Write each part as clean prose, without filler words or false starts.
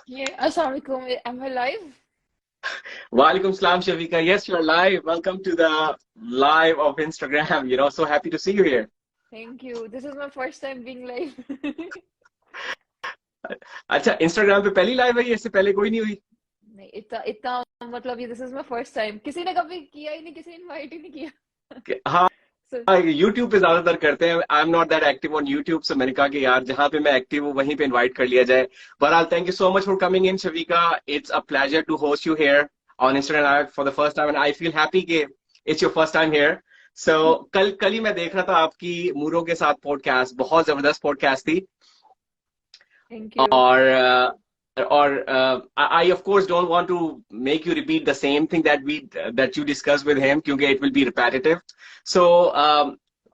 Yeah, Assalamualaikum. Am I live? Walaikum salam, Shavika. Yes, you're live. Welcome to the live of Instagram. So happy to see you here. Thank you. This is my first time being live. अच्छा, Instagram पे पहली live है ये, इससे पहले कोई नहीं हुई? नहीं, इतना इतना मतलब ये this is my first time. किसी ने कभी किया ही नहीं, किसी ने इनवाइट ही नहीं किया। हाँ, So, YouTube पे ज्यादातर करते हैं। I am not that active on YouTube, सो मैंने कहा कि यार जहां पे मैं एक्टिव हूँ वहीं पे इनवाइट कर लिया जाए। बहरहाल, thank you so much for coming in, Shavika. It's a pleasure to host you here on Instagram Live for the first time, and I feel happy कि it's your first time here. So कल ही मैं देख रहा था आपकी मूरो के साथ पॉडकास्ट, बहुत जबरदस्त पॉडकास्ट थी। thank you. और I of course don't want to make you repeat the same thing that you discussed with him, क्योंकि it will be repetitive. So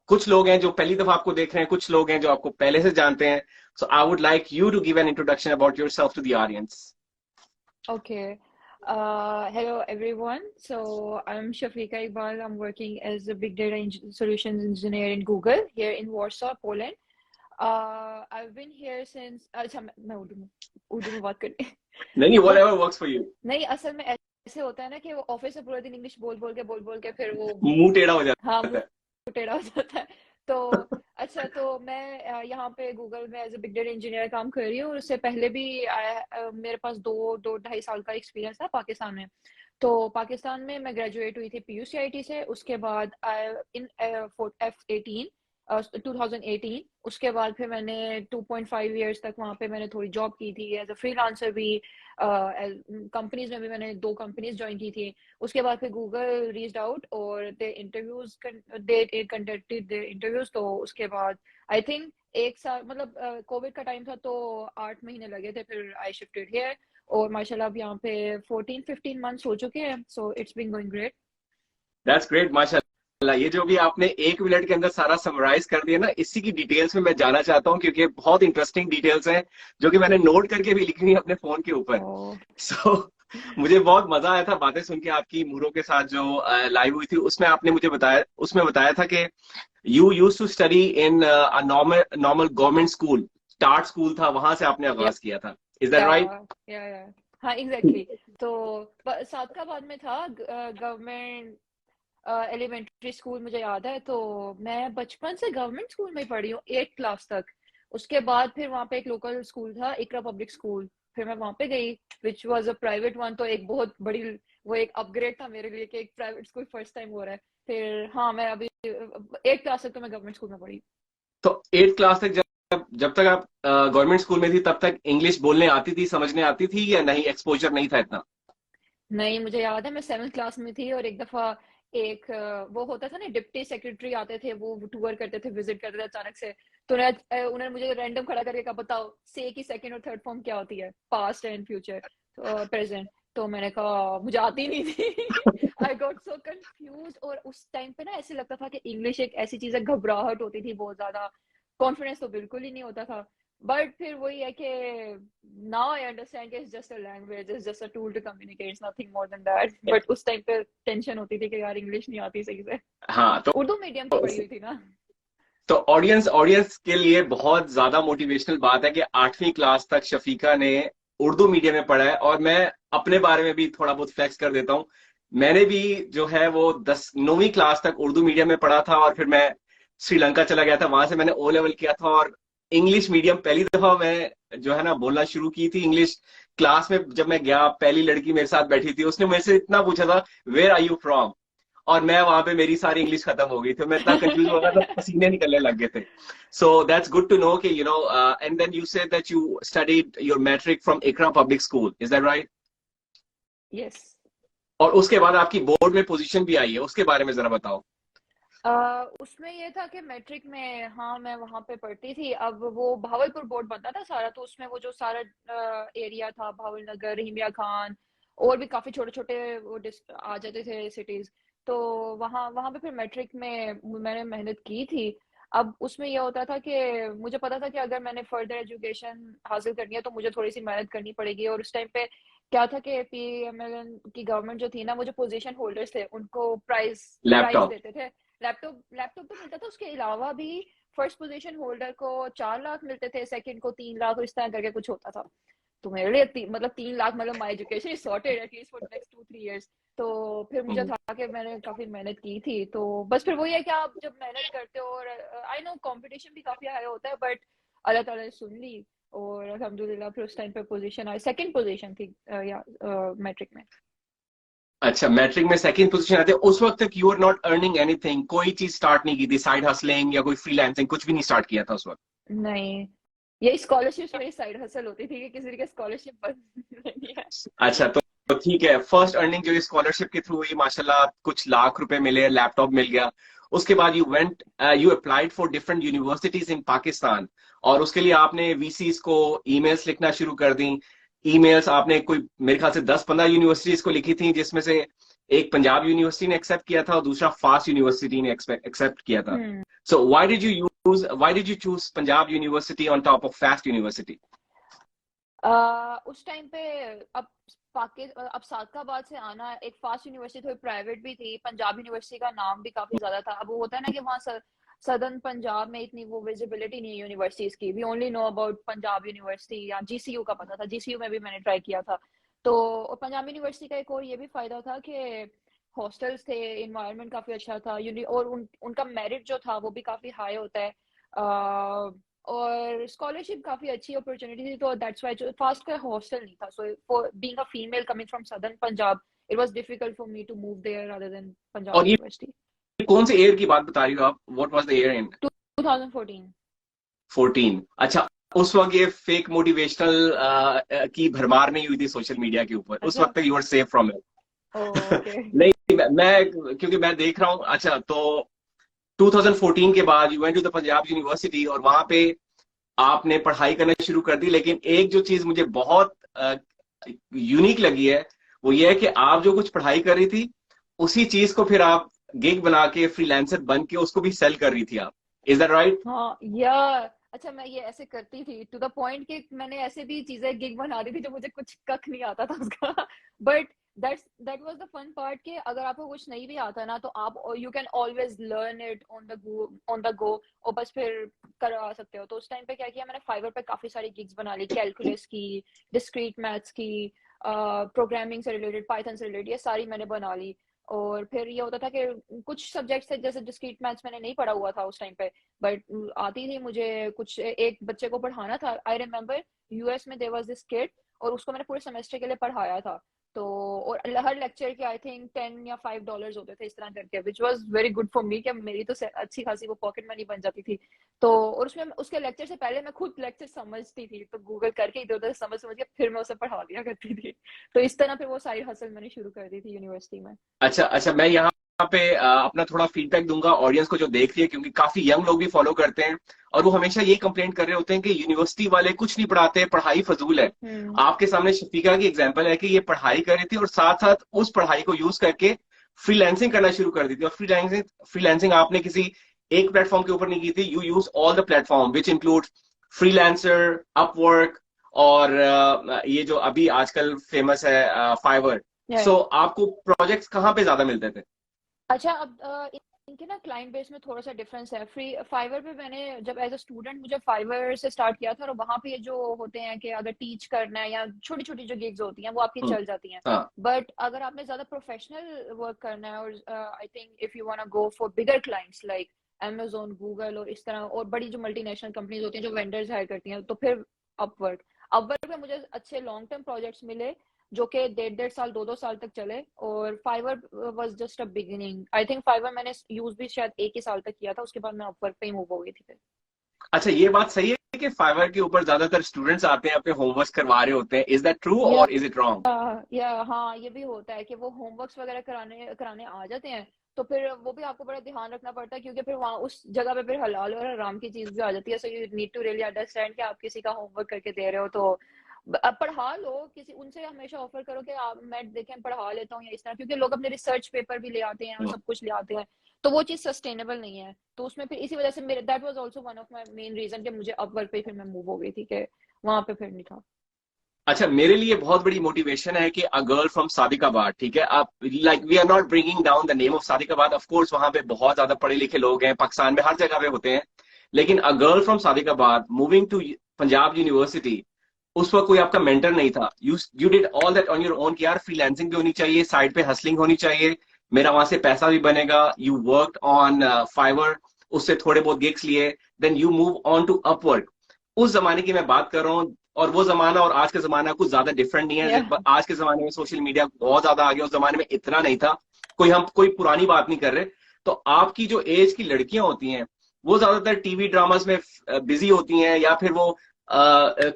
कुछ लोग हैं जो पहली दफा आपको देख रहे हैं, कुछ लोग हैं जो आपको पहले से जानते हैं. So I would like you to give an introduction about yourself to the audience. Okay. Hello everyone. So I'm Shafika Iqbal. I'm working as a big data solutions engineer in Google here in Warsaw, Poland. I've been here since अच्छा मैं उर्दू में बात करें। नहीं, तो whatever works for you. नहीं, असल में ऐसे होता है ना कि वो ऑफिस से पूरा दिन इंग्लिश बोल बोल के फिर वो मुंह टेढ़ा हो हाँ जाता मुंह है. टेढ़ा हो जाता है। तो अच्छा, तो मैं यहाँ पे गूगल में as a big data engineer काम कर रही हूँ, और उससे पहले भी मेरे पास दो ढाई साल का एक्सपीरियंस था पाकिस्तान में। तो पाकिस्तान में मैं ग्रेजुएट हुई थी पीयूसीआईटी से। उसके बाद इन F18 2018 उसके बाद फिर मैंने 2.5 ईयर्स तक वहाँ पे मैंने थोड़ी जॉब की थी एज अ फ्रीलांसर भी। कंपनीज में भी मैंने 2 कंपनीज ज्वाइन की थी। उसके बाद फिर गूगल रीच्ड आउट और दे कंडक्टेड देयर इंटरव्यूज। तो उसके बाद आई थिंक एक साल, मतलब कोविड का टाइम था तो 8 महीने लगे थे, फिर आई शिफ्टेड हियर। और माशाल्लाह अब यहाँ पे 14-15 मंथ्स हो चुके हैं। So it's been going great. That's great, माशाल्लाह। ये जो भी आपने 1 मिनट के अंदर सारा समराइज कर दिया ना, इसी की डिटेल्स में मैं जाना चाहता हूँ, क्योंकि बहुत इंटरेस्टिंग डिटेल्स हैं जो कि मैंने नोट करके भी लिखी हुई है अपने फोन के ऊपर. ओ सो मुझे बहुत मजा आया था बातें सुन के आपकी मूरो के साथ जो लाइव हुई थी. उसमें बताया था कि you use to study in a normal normal government school, start school था, वहां से आपने या आगाज किया था. इज दैट या राइट? या हाँ एग्जैक्टली exactly। तो सादकाबाद में था गवर्नमेंट एलिमेंट्री स्कूल, मुझे याद है। तो मैं बचपन से गवर्नमेंट स्कूल में ही पढ़ी हूँ 8 क्लास तक। उसके बाद फिर वहाँ पे एक लोकल स्कूल था, इकरा पब्लिक स्कूल, फिर मैं वहाँ पे गई which was a private one. तो एक बहुत बड़ी, वो एक अपग्रेड था मेरे लिए कि एक प्राइवेट स्कूल फर्स्ट टाइम हो रहा है। फिर हाँ, मैं अभी 8 क्लास तक तो मैं गवर्नमेंट स्कूल में पढ़ी। तो 8 क्लास तक जब जब तक आप गवर्नमेंट स्कूल में थी, तब तक इंग्लिश बोलने आती थी, समझने आती थी, या नहीं, एक्सपोजर नहीं था इतना? नहीं, मुझे याद है मैं 7th क्लास में थी, और एक दफा एक वो होता था ना, डिप्टी सेक्रेटरी आते थे, वो टूर करते थे, विजिट करते थे अचानक से। तो उन्होंने मुझे रैंडम खड़ा करके कहा, बताओ से की सेकंड और थर्ड फॉर्म क्या होती है, पास्ट एंड फ्यूचर, तो प्रेजेंट। तो मैंने कहा मुझे आती नहीं थी। I got so confuse. और उस टाइम पे ना ऐसे लगता था कि इंग्लिश एक ऐसी चीज है, घबराहट होती थी बहुत ज्यादा, कॉन्फिडेंस तो बिल्कुल ही नहीं होता था। बट फिर वही है कि now I understand कि it's just a language, it's just a tool to communicate, it's nothing more than that। but उस टाइम पे टेंशन होती थी कि यार इंग्लिश नहीं आती सही से। हाँ. उर्दू मीडियम की पढ़ी हुई थी ना। तो ऑडियंस ऑडियंस के लिए बहुत ज्यादा मोटिवेशनल बात है कि 8वीं क्लास तक शफीका ने उर्दू मीडियम में पढ़ा है. और मैं अपने बारे में भी थोड़ा बहुत फ्लेक्स कर देता हूँ. मैंने भी जो है वो 9वीं क्लास तक उर्दू मीडियम में पढ़ा था, और फिर मैं श्रीलंका चला गया था, वहां से मैंने ओ लेवल किया था. और इंग्लिश मीडियम पहली दफा मैं जो है ना बोलना शुरू की थी इंग्लिश क्लास में. जब मैं गया, पहली लड़की मेरे साथ बैठी थी, उसने मेरे से इतना पूछा था, वेयर आर यू फ्रॉम, और मैं वहां पे मेरी सारी इंग्लिश खत्म हो गई थी. मैं इतना कंफ्यूज हो गया था, पसीने निकलने लग गए थे. So that's good to know कि and then you said that you studied your matric from Iqra public school, is that right? Yes. और उसके बाद आपकी बोर्ड में पोजीशन भी आई है, उसके बारे में जरा बताओ. उसमें ये था कि मैट्रिक में, हाँ मैं वहां पे पढ़ती थी। अब वो भावलपुर बोर्ड बनता था सारा, तो उसमें वो जो सारा एरिया था, भावल नगर, हिमिया खान, और भी काफी छोटे छोटे वो आ जाते थे सिटीज। तो वहाँ वहाँ पे फिर मैट्रिक में मैंने मेहनत की थी। अब उसमें यह होता था कि मुझे पता था कि अगर मैंने फर्दर एजुकेशन हासिल करनी है तो मुझे थोड़ी सी मेहनत करनी पड़ेगी। और उस टाइम पे क्या था कि पीएमएलएन की गवर्नमेंट जो थी ना, वो जो पोजीशन होल्डर्स थे उनको प्राइज प्राइज लैपटॉप. देते थे। लैपटॉप लैपटॉप तो मिलता था, उसके अलावा भी फर्स्ट पोजीशन होल्डर को 4 लाख मिलते थे, सेकंड को 3 लाख, इस तरह करके कुछ होता था। तो मेरे लिए मतलब 3 लाख, मतलब my education is sorted at least for next 2-3 years. तो फिर मुझे हम्म। था कि मैंने काफी मेहनत की थी, तो बस फिर वही है कि आप जब मेहनत करते हो, और आई नो कंपटीशन भी काफी हाई होता है, बट अल्लाह ताला ने सुन ली, और अल्हम्दुलिल्लाह फिर उस टाइम पे पोजीशन आई, सेकंड पोजीशन थी या मैट्रिक में। अच्छा, मैट्रिक में सेकंड पोजीशन आते, उस वक्त तक you are not earning anything, कोई चीज स्टार्ट नहीं की थी, साइड हसलिंग या कोई फ्रीलांसिंग कुछ भी नहीं स्टार्ट किया था उस वक्त? नहीं, ये स्कॉलरशिप्स मेरी साइड हसल होती थी कि किसी के स्कॉलरशिप बंद नहीं है। अच्छा, तो ठीक है, फर्स्ट अर्निंग जो स्कॉलरशिप के थ्रू हुई माशाल्लाह, कुछ लाख रुपए मिले, लैपटॉप मिल गया। उसके बाद you applied for different universities in Pakistan, और उसके लिए आपने वीसीज को ईमेल्स लिखना शुरू कर दी। ईमेल्स आपने कोई मेरे ख्याल से 10-15 यूनिवर्सिटीज को लिखी थी, जिसमें से एक पंजाब यूनिवर्सिटी ने एक्सेप्ट किया था और दूसरा फास्ट यूनिवर्सिटी ने एक्सेप्ट किया था। Hmm. So why did you choose Punjab university on top of FAST university? उस टाइम पे, अब अब सादकाबाद से आना, एक फास्ट यूनिवर्सिटी थोड़ी प्राइवेट भी थी, पंजाब यूनिवर्सिटी का नाम भी काफी ज्यादा था। अब वो होता है ना कि वहाँ सदर्न पंजाब में इतनी वो विजिबिलिटी नहीं है यूनिवर्सिटीज की, we only know about Punjab university, या जीसीयू का पता था, जीसीयू में भी मैंने ट्राई किया था। तो और पंजाब यूनिवर्सिटी का एक और ये भी फायदा था कि हॉस्टल्स थे, इन्वायरमेंट काफी अच्छा था, और उनका मेरिट जो था वो भी काफी हाई होता है, और स्कॉलरशिप काफी अच्छी अपॉर्चुनिटी थी, तो दैट्स व्हाई जो फास्ट का हॉस्टल नहीं था, so for being a female coming from southern Punjab, it was difficult for me to move there rather than Punjab और ये यूनिवर्सिटी। कौन से ईयर की बात बता रही हो आप? What was the year in? 2014। 14? अच्छा, उस वक्त ये फेक मोटिवेशनल की भरमार नहीं हुई थी सोशल मीडिया के ऊपर, उस अच्छा। वक्त तक you were safe from it. Okay. नहीं, क्योंकि मैं देख रहा हूँ। अच्छा, तो 2014 के बाद you went to the Punjab university और वहां पे आपने पढ़ाई करना शुरू कर दी, लेकिन एक जो चीज मुझे बहुत यूनिक लगी है, वो ये है कि आप जो कुछ पढ़ाई कर रही थी, उसी चीज को फिर आप गिग बना के, फ्रीलांसर बन के उसको भी सेल कर रही थी आप। Is that right? हाँ या, अच्छा मैं ये ऐसे करती थी टू द पॉइंट कि मैंने ऐसे भी चीजें गिग बना दी थी जो मुझे कुछ कख नहीं आता था उसका, but that was the fun part कि अगर आपको कुछ नहीं भी आता ना, तो आप you can always learn it on the go, और बस फिर करवा सकते हो। तो उस टाइम पे क्या किया मैंने, फाइवर पे काफी सारी गिग्स बना ली, कैलकुलस की, डिस्क्रीट मैथ्स की, प्रोग्रामिंग से रिलेटेड, पाइथन से रिलेटेड, ये सारी मैंने बना ली। और फिर ये होता था कि कुछ सब्जेक्ट्स थे, जैसे डिस्क्रीट मैथ्स मैंने नहीं पढ़ा हुआ था उस टाइम पे, बट आती थी मुझे, कुछ एक बच्चे को पढ़ाना था, आई रिमेम्बर यूएस में देयर वाज दिस किड, और उसको मैंने पूरे सेमेस्टर के लिए पढ़ाया था। तो और हर लेक्चर के आई थिंक $10 या $5 होते थे, इस तरह करके, which was very good for me, कि मेरी तो अच्छी खासी वो पॉकेट मनी बन जाती थी। तो और उसमें उसके लेक्चर से पहले मैं खुद लेक्चर समझती थी, तो गूगल करके इधर उधर समझ समझ के फिर मैं उसे पढ़ा दिया करती थी। तो इस तरह फिर वो साइड हसल मैंने शुरू कर दी थी यूनिवर्सिटी में। अच्छा अच्छा, मैं यहाँ पे अपना थोड़ा फीडबैक दूंगा ऑडियंस को जो देख रही है, क्योंकि काफी यंग लोग भी फॉलो करते हैं और वो हमेशा ये कंप्लेंट कर रहे होते हैं कि यूनिवर्सिटी वाले कुछ नहीं पढ़ाते, पढ़ाई फजूल है। हम्म। आपके सामने शफीका की एग्जांपल है कि ये पढ़ाई कर रही थी और साथ साथ उस पढ़ाई को यूज करके फ्रीलांसिंग करना शुरू कर दी थी। और फ्रीलांसिंग फ्रीलांसिंग आपने किसी एक प्लेटफॉर्म के ऊपर नहीं की थी, you use all the platform which include freelancer, Upwork, और ये जो अभी आजकल फेमस है, फाइवर। Yeah. सो आपको प्रोजेक्ट्स कहाँ पे ज्यादा मिलते थे? अच्छा, अब इनके ना क्लाइंट बेस में थोड़ा सा डिफरेंस है। फ्री फाइवर पे मैंने जब एज अ स्टूडेंट मुझे फाइवर से स्टार्ट किया था, और वहां पे ये जो होते हैं कि अगर टीच करना है या छोटी छोटी जो गिग्स होती हैं वो आपकी हम्म, चल जाती हैं। हाँ। बट अगर आपने ज्यादा प्रोफेशनल वर्क करना है, और I think if you want go for bigger clients like Amazon, Google और इस तरह, और बड़ी जो मल्टीनेशनल कंपनीज होती हैं जो वेंडर्स हायर करती हैं, तो फिर अपवर्क अपवर्क में मुझे अच्छे लॉन्ग टर्म प्रोजेक्ट्स मिले, जो कि 1.5 साल 2-2 साल तक चले। और Fiverr was just a beginning, I think Fiverr मैंने यूज भी शायद 1 ही साल तक किया था, उसके बाद मैं अपवर्क पे ही मूव हो गई थी फिर। अच्छा, ये बात सही है कि फाइवर के ऊपर ज्यादातर स्टूडेंट्स आते हैं, अपने होमवर्क करवा रहे होते हैं, इज दैट ट्रू या और इज इट रॉन्ग? या हाँ, ये भी होता है कि वो होमवर्क्स वगैरह कराने कराने आ जाते हैं, तो फिर वो भी आपको बड़ा ध्यान रखना पड़ता है, क्योंकि फिर वहाँ उस जगह पे फिर हलाल और हराम की चीज भी आ जाती है। So you need to really understand कि आप किसी का होमवर्क करके दे रहे हो, तो अब पढ़ा लो किसी, उनसे हमेशा ऑफर करो कि आप, मैं देखें पढ़ा लेता हूँ या इस तरह, क्योंकि लोग अपने रिसर्च पेपर भी ले आते हैं और सब कुछ ले आते हैं, तो वो चीज सस्टेनेबल नहीं है। तो उसमें फिर इसी वजह से मेरे, that was also one of my main reason कि मुझे अपवर्क पे फिर मैं मूव हो गई थी, कि वहां पे फिर नहीं था। अच्छा, मेरे लिए बहुत बड़ी मोटिवेशन है कि अ गर्ल फ्रॉम सादिकाबाद, ठीक है, आप, like we are not bringing down the name of Sadiqabad, of course वहां पे बहुत ज्यादा पढ़े लिखे लोग हैं, पाकिस्तान में हर जगह पे होते हैं, लेकिन a girl from Sadiqabad moving to Punjab university, उस वक्त कोई आपका मेंटर नहीं था, you did all that on your own कि यार फ्रीलांसिंग भी होनी चाहिए, साइड पे हसलिंग होनी चाहिए, मेरा वहां से पैसा भी बनेगा। यू वर्कड ऑन फाइवर, उससे थोड़े बहुत गिग्स लिए, then you move on to Upwork. उस जमाने की मैं बात कर रहा हूँ, और वो जमाना और आज का जमाना कुछ ज्यादा डिफरेंट नहीं है। या आज के जमाने में सोशल मीडिया बहुत ज्यादा आ गया, उस जमाने में इतना नहीं था। हम कोई पुरानी बात नहीं कर रहे। तो आपकी जो एज की लड़कियां होती हैं, वो ज्यादातर टीवी ड्रामास में बिजी होती हैं, या फिर वो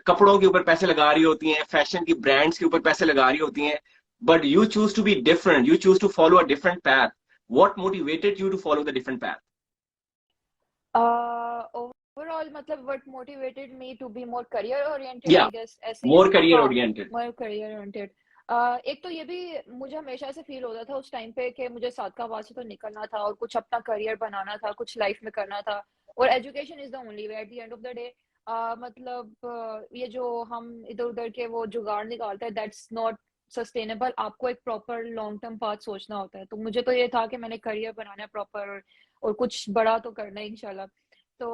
कपड़ों के ऊपर पैसे लगा रही होती हैं, फैशन की ब्रांड्स के ऊपर पैसे लगा रही होती हैं। But you choose to be different, you choose to follow a different path. What motivated you to follow the different path? Overall मतलब what motivated me to be more career oriented, या I guess ऐसे। More career हाँ, oriented. More career oriented. एक तो ये भी मुझे हमेशा से फील होता था उस टाइम पे कि मुझे सादकाबाद से तो निकलना था और कुछ अपना करियर बनाना था, कुछ लाइफ में करना था। और education is the only way at the end of the day. मतलब ये जो हम इधर उधर के वो जुगाड़ निकालते हैं, दैट्स नॉट सस्टेनेबल। आपको एक प्रॉपर लॉन्ग टर्म पाथ सोचना होता है। तो मुझे तो ये था कि मैंने करियर बनाना है प्रॉपर, और कुछ बड़ा तो करना है इंशाल्लाह। तो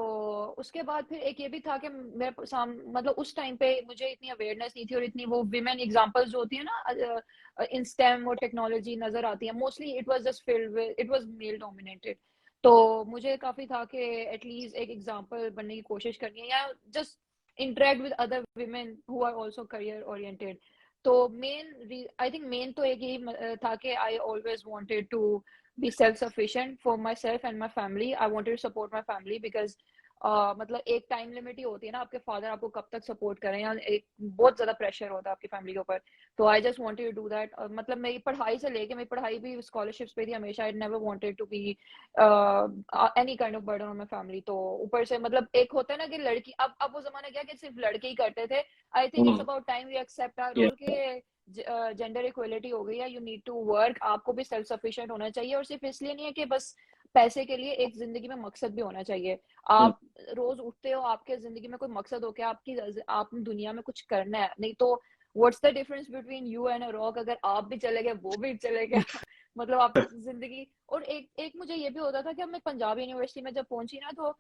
उसके बाद फिर एक ये भी था कि मेरे मतलब उस टाइम पे मुझे इतनी अवेयरनेस नहीं थी, और इतनी वो विमेन एग्जांपल्स जो होती है ना इन स्टेम और टेक्नोलॉजी नजर आती है, mostly it was just filled with, it was male dominated. तो मुझे काफी था कि एटलीस्ट एक एग्जांपल बनने की कोशिश करनी है, या just interact with other women who are also career oriented. तो मेन आई थिंक मेन तो एक ही था कि I always wanted to be self-sufficient for myself and my family. I wanted to support my family because मतलब एक time limit ही होती है ना, आपके फादर आपको कब तक सपोर्ट करें, या एक बहुत ज्यादा प्रेशर होता है आपकी फैमिली के ऊपर। तो I just wanted to do that. मतलब मेरी पढ़ाई से लेके, मेरी पढ़ाई भी स्कॉलरशिप्स पे थी हमेशा। I never wanted to be any kind of burden on my family. तो ऊपर से मतलब एक होता है ना कि लड़की, अब वो जमाना क्या कि सिर्फ लड़के ही करते थे। I think it's about time we accept our role के जेंडर इक्वलिटी हो गई है। यू नीड टू वर्क, आपको भी सेल्फ सफिशिएंट होना चाहिए। और सिर्फ इसलिए नहीं है कि बस पैसे के लिए, एक जिंदगी में मकसद भी होना चाहिए। आप रोज उठते हो, आपके जिंदगी में कोई मकसद हो, क्या आपकी आप दुनिया में कुछ करना है। नहीं तो what's the difference between you and a rock? अगर आप भी चले गए, वो भी चले गया मतलब आप जिंदगी। और एक एक मुझे ये भी होता था कि मैं पंजाब यूनिवर्सिटी में जब पहुंची ना, तो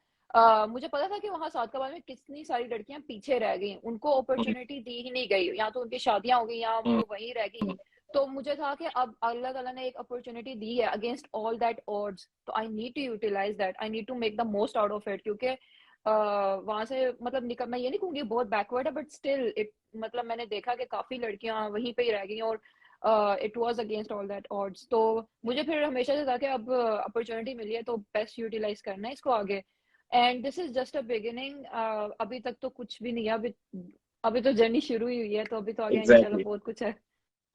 मुझे पता था कि वहां सादकाबाद में कितनी सारी लड़कियां पीछे रह गई, उनको अपॉर्चुनिटी दी ही नहीं गई, या तो उनकी शादियां हो गई या वो वहीं रह गई। तो मुझे था कि अब अल्लाह ताला ने एक अपॉर्चुनिटी दी है अगेंस्ट ऑल दैट ऑड्स, तो I need to utilise that, I need to make the most out of it. क्योंकि वहां से मतलब निकल, मैं ये नहीं कहूंगी बहुत बैकवर्ड है, बट स्टिल इट, मतलब मैंने देखा कि काफी लड़कियां वहीं पे ही रह गई, और it was against all that odds. तो मुझे फिर हमेशा से था कि अब अपॉर्चुनिटी मिली है तो बेस्ट यूटिलाइज करना है इसको आगे। And this is just a beginning. अभी तक तो कुछ भी नहीं है, अभी अभी तो जर्नी शुरू ही हुई है। तो अभी तो आगे इंशाल्लाह एग्जैक्टली। बहुत कुछ है।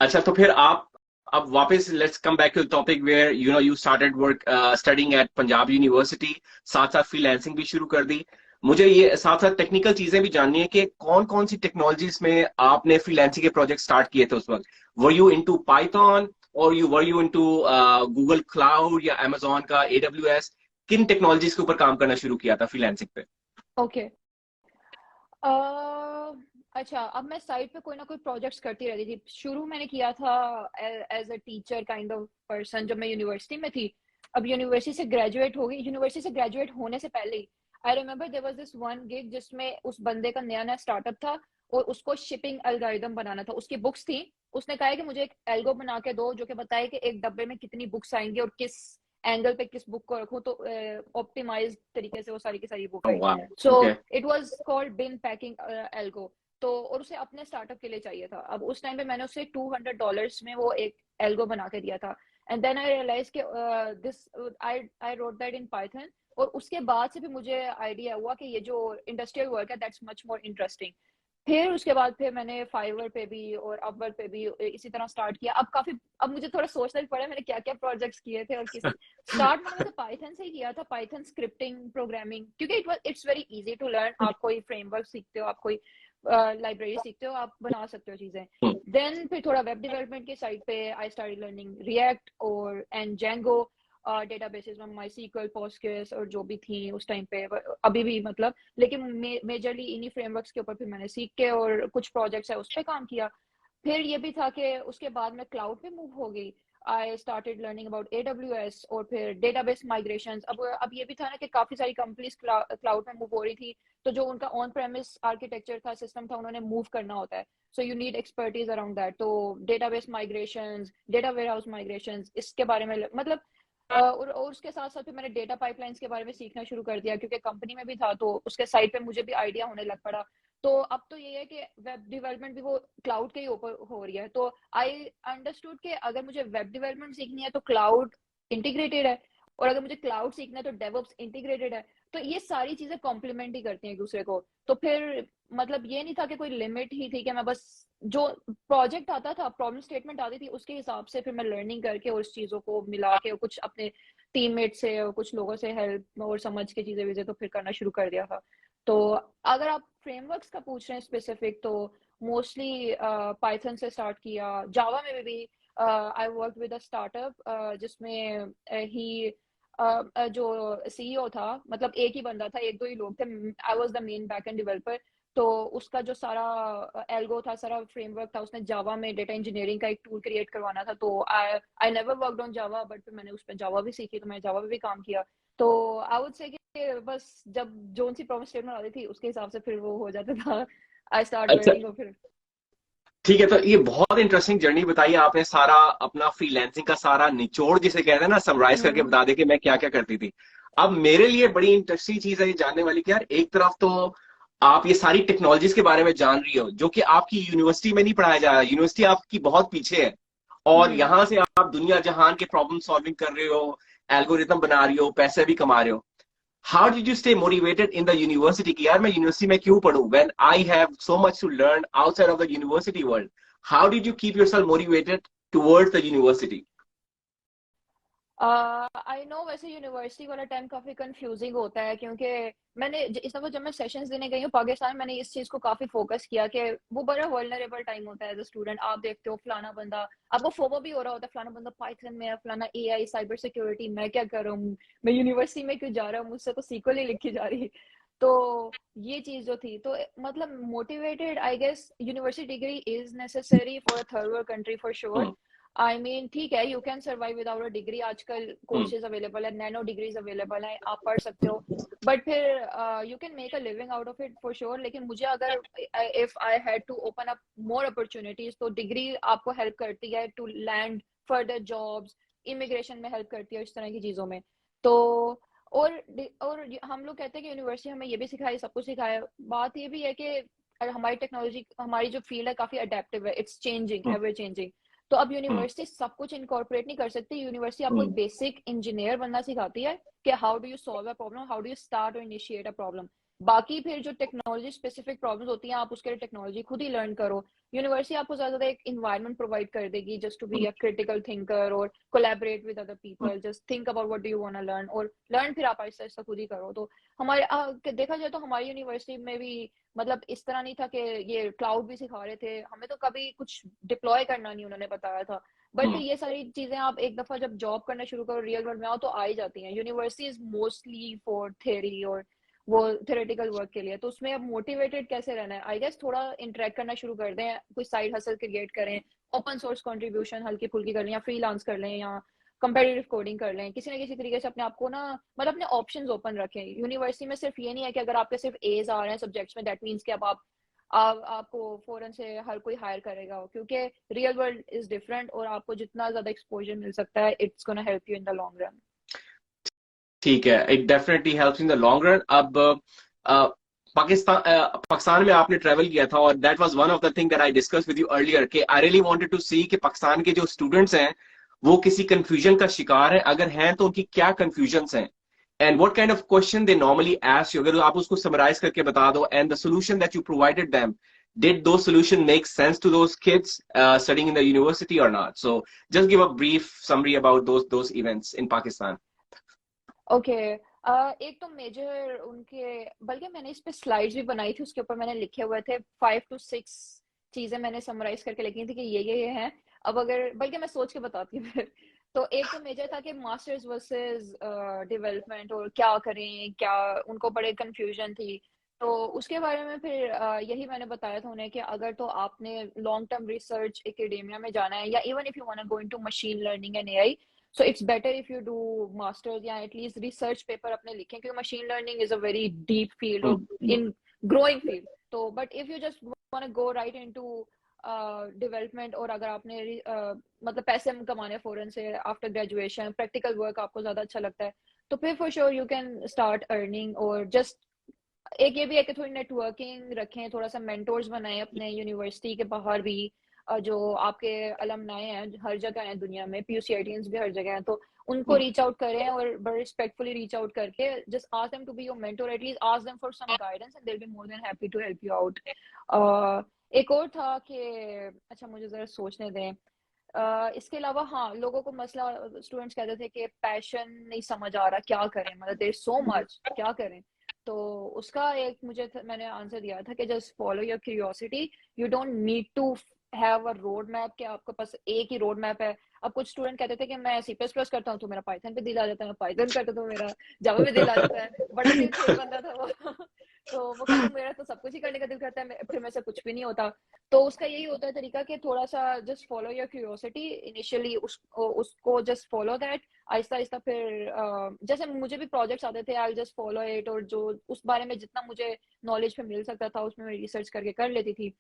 अच्छा, तो फिर आप अब वापस let's come back to the topic where you started work studying at Punjab university, साथ साथ फ्रीलांसिंग भी शुरू कर दी। मुझे ये साथ साथ टेक्निकल चीजें भी जाननी है कि कौन कौन सी टेक्नोलॉजीज में आपने फ्रीलांसिंग के प्रोजेक्ट स्टार्ट किए थे उस वक्त। वर यू इनटू पाइथन, और were you into Google cloud या अमेजोन का AWS? किन टेक्नोलॉजीज के ऊपर काम करना शुरू किया था फ्रीलांसिंग पे? ओके। अच्छा, अब मैं साइड पे कोई ना कोई प्रोजेक्ट्स करती रहती थी। शुरू मैंने किया था as a teacher kind of person जब मैं यूनिवर्सिटी में थी। अब यूनिवर्सिटी से ग्रेजुएट हो गई, यूनिवर्सिटी से ग्रेजुएट होने से पहले ही I remember there was this one gig जिसमें उस बंदे का नया नया स्टार्टअप था, और उसको शिपिंग एल्गोरिदम बनाना था। उसकी बुक्स थी, उसने कहा है कि मुझे एक एल्गो बना के दो जो कि बताए कि एक डब्बे में कितनी बुक्स आएंगी और किस एंगल पे किस बुक को रखूं तो ऑप्टिमाइज तरीके से वो सारी की सारी बुक ओह आई। वाह। So okay. It was called bin packing algo. तो और उसे अपने स्टार्टअप के लिए चाहिए था। अब उस टाइम पे मैंने उसे $200 में वो एक एल्गो बना के दिया था। एंड देन आई रियलाइज कि this I wrote that in Python. और उसके बाद से भी मुझे आइडिया हुआ कि ये जो इंडस्ट्रियल वर्क है दैट्स मच मोर इंटरेस्टिंग। फिर उसके बाद फिर मैंने फाइवर पे भी और अपवर्क पे भी इसी तरह स्टार्ट किया। अब काफी, अब मुझे थोड़ा सोचना भी पड़ा मैंने क्या क्या प्रोजेक्ट्स किए थे, और किस स्टार्ट मैंने वैसे पाइथन से ही किया था, पाइथन स्क्रिप्टिंग प्रोग्रामिंग, क्योंकि it's very easy to learn. आप कोई फ्रेमवर्क सीखते हो, आप कोई लाइब्रेरी सीखते हो, आप बना सकते हो चीजें। देन फिर थोड़ा वेब डेवलपमेंट की साइड पे आई स्टार्टेड लर्निंग रिएक्ट और एंड जेंगो, डेटाबेसेस में माई सीक्वल, पोस्टग्रेस और जो भी थी उस टाइम पे, अभी भी मतलब। लेकिन मेजरली इन्हीं फ्रेमवर्क्स के ऊपर फिर मैंने सीख के और कुछ प्रोजेक्ट्स है उस पर काम किया। फिर ये भी था कि उसके बाद मैं क्लाउड पे मूव हो गई। I started learning about AWS और फिर डेटाबेस माइग्रेशंस। अब ये भी था ना कि काफी सारी कंपनीज क्लाउड में मूव हो रही थी, तो जो उनका ऑन प्रेमिस आर्किटेक्चर था, सिस्टम था, उन्होंने मूव करना होता है, so you need expertise around that. तो database migrations, data warehouse migrations, इसके बारे में मतलब और उसके साथ साथ फिर मैंने डेटा पाइपलाइंस के बारे में सीखना शुरू कर दिया, क्योंकि कंपनी में भी था तो उसके साइड पे मुझे भी आइडिया होने लग पड़ा। तो अब तो ये है कि वेब डेवलपमेंट भी वो क्लाउड के ही ऊपर हो रही है, तो आई अंडरस्टूड कि अगर मुझे वेब डेवलपमेंट सीखनी है तो क्लाउड इंटीग्रेटेड है, और अगर मुझे क्लाउड सीखना है तो डेवऑप्स इंटीग्रेटेड है। तो ये सारी चीजें कॉम्प्लीमेंट ही करती हैं एक दूसरे को। तो फिर मतलब ये नहीं था कि कोई लिमिट ही थी कि मैं बस जो प्रोजेक्ट आता था, प्रॉब्लम स्टेटमेंट आती थी, उसके हिसाब से फिर मैं लर्निंग करके और उस चीजों को मिला के और कुछ अपने टीममेट से और कुछ लोगों से हेल्प और समझ के चीजें वीजें तो फिर करना शुरू कर दिया था। तो अगर आप फ्रेमवर्क्स का पूछ रहे हैं स्पेसिफिक, तो मोस्टली पाइथन से स्टार्ट किया। जावा में भी आई वर्क विद अ स्टार्टअप जिसमें ही जो सीईओ था, मतलब एक ही बंदा था, एक दो ही लोग थे, I was the main backend developer. तो उसका जो सारा एल्गो था, सारा फ्रेमवर्क था, उसने जावा में डेटा इंजीनियरिंग का एक टूल क्रिएट करवाना था। तो I never worked on Java, but फिर मैंने उस पर जावा भी सीखी, तो मैं जावा पे भी काम किया। तो आई वुड से कि बस जब जोन सी प्रॉब्लम स्टेटमेंट आती थी उसके हिसाब से फिर वो हो जाता था, आई स्टार्ट अच्छा, लर्निंग। और फिर ठीक है। तो ये बहुत इंटरेस्टिंग जर्नी बताई आपने, सारा अपना फ्रीलैंसिंग का सारा निचोड़ जिसे कहते हैं ना, समराइज करके हम्म बता दे कि मैं क्या क्या करती थी। अब मेरे लिए बड़ी इंटरेस्टिंग चीज है ये जानने वाली कि यार, एक तरफ तो आप ये सारी टेक्नोलॉजीज के बारे में जान रही हो जो कि आपकी यूनिवर्सिटी में नहीं पढ़ाया जा रहा, यूनिवर्सिटी आपकी बहुत पीछे है, और हम्म यहां से आप दुनिया जहान के प्रॉब्लम सॉल्विंग कर रहे हो, एल्गोरिथम बना रही हो, पैसे भी कमा रहे हो। How did you stay motivated in the university कि यार मैं यूनिवर्सिटी में क्यों पढूं when I have so much to learn outside of the university world? How did you keep yourself motivated towards the university? I know वैसे university वाला time काफी confusing होता है, क्योंकि मैंने इस दफा जब मैं सेशंस देने गई हूँ पाकिस्तान, मैंने इस चीज को काफी फोकस किया कि वो बड़ा वल्नरेबल टाइम होता है एज अ स्टूडेंट। आप देखते हो फलाना बंदा, आपको फोमो भी हो रहा होता है, फलाना बंदा पाइथन में है, फलाना एआई साइबर सिक्योरिटी, मैं क्या कर रहा हूँ, मैं यूनिवर्सिटी में क्यों जा रहा हूँ, मुझसे तो सीक्वल ही लिखी जा रही। तो ये चीज जो थी, तो मतलब motivated, I guess university degree is necessary for a third world country for sure. Hmm, I mean ठीक है, you can survive without a degree, आजकल हम्म, कोर्सेज अवेलेबल है, नैनो डिग्रीज अवेलेबल है, आप पढ़ सकते हो। बट फिर you can make a living out of it for sure. लेकिन मुझे अगर if I had to open up more opportunities, तो डिग्री आपको हेल्प करती है to land further jobs, immigration में हेल्प करती है, इस तरह की चीजों में। तो हम लोग कहते हैं कि यूनिवर्सिटी हमें ये भी सिखाए, सब कुछ सिखाए। बात ये भी है कि हमारी टेक्नोलॉजी, हमारी जो फील्ड है काफी अडेप्टिव है, it's changing, hmm, ever changing. तो अब हम्म, यूनिवर्सिटी सब कुछ इनकॉर्पोरेट नहीं कर सकती। यूनिवर्सिटी आपको एक हम्म, बेसिक इंजीनियर बनना सिखाती है कि how do you solve a problem, how do you start और इनिशिएट अ प्रॉब्लम। बाकी फिर जो टेक्नोलॉजी स्पेसिफिक प्रॉब्लम्स होती हैं, आप उसके लिए टेक्नोलॉजी खुद ही लर्न करो। यूनिवर्सिटी आपको ज्यादा एक इन्वायरमेंट प्रोवाइड कर देगी just to be a critical thinker और collaborate with other hmm, people, just think about what do you want to learn, और लर्न फिर आप आहिस्ता आहिस्ता खुद ही करो। तो देखा जाए तो हमारी यूनिवर्सिटी में भी मतलब इस तरह नहीं था कि ये क्लाउड भी सिखा रहे थे, हमें तो कभी कुछ डिप्लॉय करना नहीं उन्होंने बताया था। बट हम्म। ये सारी चीजें आप एक दफा जब जॉब करना शुरू करो, रियल वर्ल्ड में आओ, तो आ ही जाती हैं। University is mostly for theory और वो थ्योरेटिकल वर्क के लिए। तो उसमें अब मोटिवेटेड कैसे रहना है, आई गेस थोड़ा इंटरेक्ट करना शुरू कर दें, कोई साइड हसल क्रिएट करें, ओपन सोर्स कंट्रीब्यूशन हल्की फुल्की कर लें, या फ्रीलांस कर लें, या कंपेटिटिव कोडिंग कर लें, किसी ना किसी तरीके से अपने आप को ना, मतलब अपने ऑप्शंस ओपन रखें। यूनिवर्सिटी में सिर्फ ये नहीं है कि अगर आपके सिर्फ एज आ रहे हैं सब्जेक्ट्स में, दैट मीन्स कि अब आपको फौरन से हर कोई हायर करेगा, क्योंकि रियल वर्ल्ड इज डिफरेंट, और आपको जितना ज्यादा एक्सपोजर मिल सकता है, it's gonna help you in the long run. ठीक है, it definitely helps in the long run. अब पाकिस्तान में आपने ट्रेवल किया था, और that was one of the thing that I discuss with you earlier कि आई रियली वांटेड टू सी कि पाकिस्तान के जो स्टूडेंट्स हैं वो किसी कंफ्यूजन का शिकार हैं, अगर हैं तो उनकी क्या कंफ्यूजन्स हैं, and what kind of question they normally ask you. अगर आप उसको समराइज करके बता दो, and the solution that you provided them, did those solution make sense to those kids studying in the university or not? So just give a brief summary about those events in Pakistan. Okay एक तो major उनके, बल्कि मैंने इस पे slides भी बनाई थी, उसके ऊपर मैंने लिखे हुए थे 5 to 6 चीजें मैंने समराइज करके लिखी थी कि ये हैं। अब अगर बल्कि मैं सोच के बताती हूँ फिर। तो एक तो मेजर था कि मास्टर्स वर्सेस डेवलपमेंट, और क्या करें क्या, उनको बड़े कंफ्यूजन थी तो उसके बारे में फिर यही मैंने बताया था उन्हें कि अगर तो आपने लॉन्ग टर्म रिसर्च एकेडेमिया में जाना है, या even if you want to go into machine learning and AI, so it's better if you do masters या एटलीस्ट रिसर्च पेपर अपने लिखें, क्योंकि machine learning is a very deep field और in growing field. तो but if you just want to go right into development, और अगर आपने मतलब पैसे कमाने फौरन से आफ्टर ग्रेजुएशन, प्रैक्टिकल वर्क आपको ज्यादा अच्छा लगता है, तो फिर for sure you can start earning. और जस्ट एक ये भी है कि थोड़ी नेटवर्किंग रखें, थोड़ा सा मेंटोर्स बनाएं अपने यूनिवर्सिटी के बाहर भी, जो आपके अलमनाई हैं हर जगह हैं दुनिया में, पीयूसीआईटीएंस भी हर जगह हैं, तो उनको रीच आउट करें और बड़े रिस्पेक्टफुली रीच आउट करके just ask them to be your mentor, at least ask them for some guidance and they will be more than happy to help you out. एक और था कि, अच्छा मुझे जरा सोचने दें, इसके अलावा हाँ, लोगों को मसला, स्टूडेंट्स कहते थे कि पैशन नहीं समझ आ रहा, क्या करें, मतलब देयर सो मच, क्या करें। तो उसका एक मैंने आंसर दिया था कि just follow your curiosity, you don't need to have a road map कि आपके पास एक ही रोड मैप है। अब कुछ स्टूडेंट कहते थे कि मैं सी प्लस प्लस करता हूँ तो मेरा पाइथन पे दिल आ जाता है, मैं पाइथन करता तो मेरा जावा पे दिल आ जाता है, बड़ा दिल खेल बंदा था वो तो वो कहते मेरा तो सब कुछ ही करने का दिल करता है, फिर मेरे से कुछ भी नहीं होता। तो उसका यही होता है तरीका कि थोड़ा सा just follow your curiosity initially, उसको जस्ट फॉलो दैट, आहिस्ता आहिस्ता फिर जैसे मुझे भी प्रोजेक्ट्स आते थे, आई जस्ट फॉलो इट, और जो उस बारे में जितना मुझे नॉलेज पे मिल सकता था उसमें मैं रिसर्च करके कर लेती थी।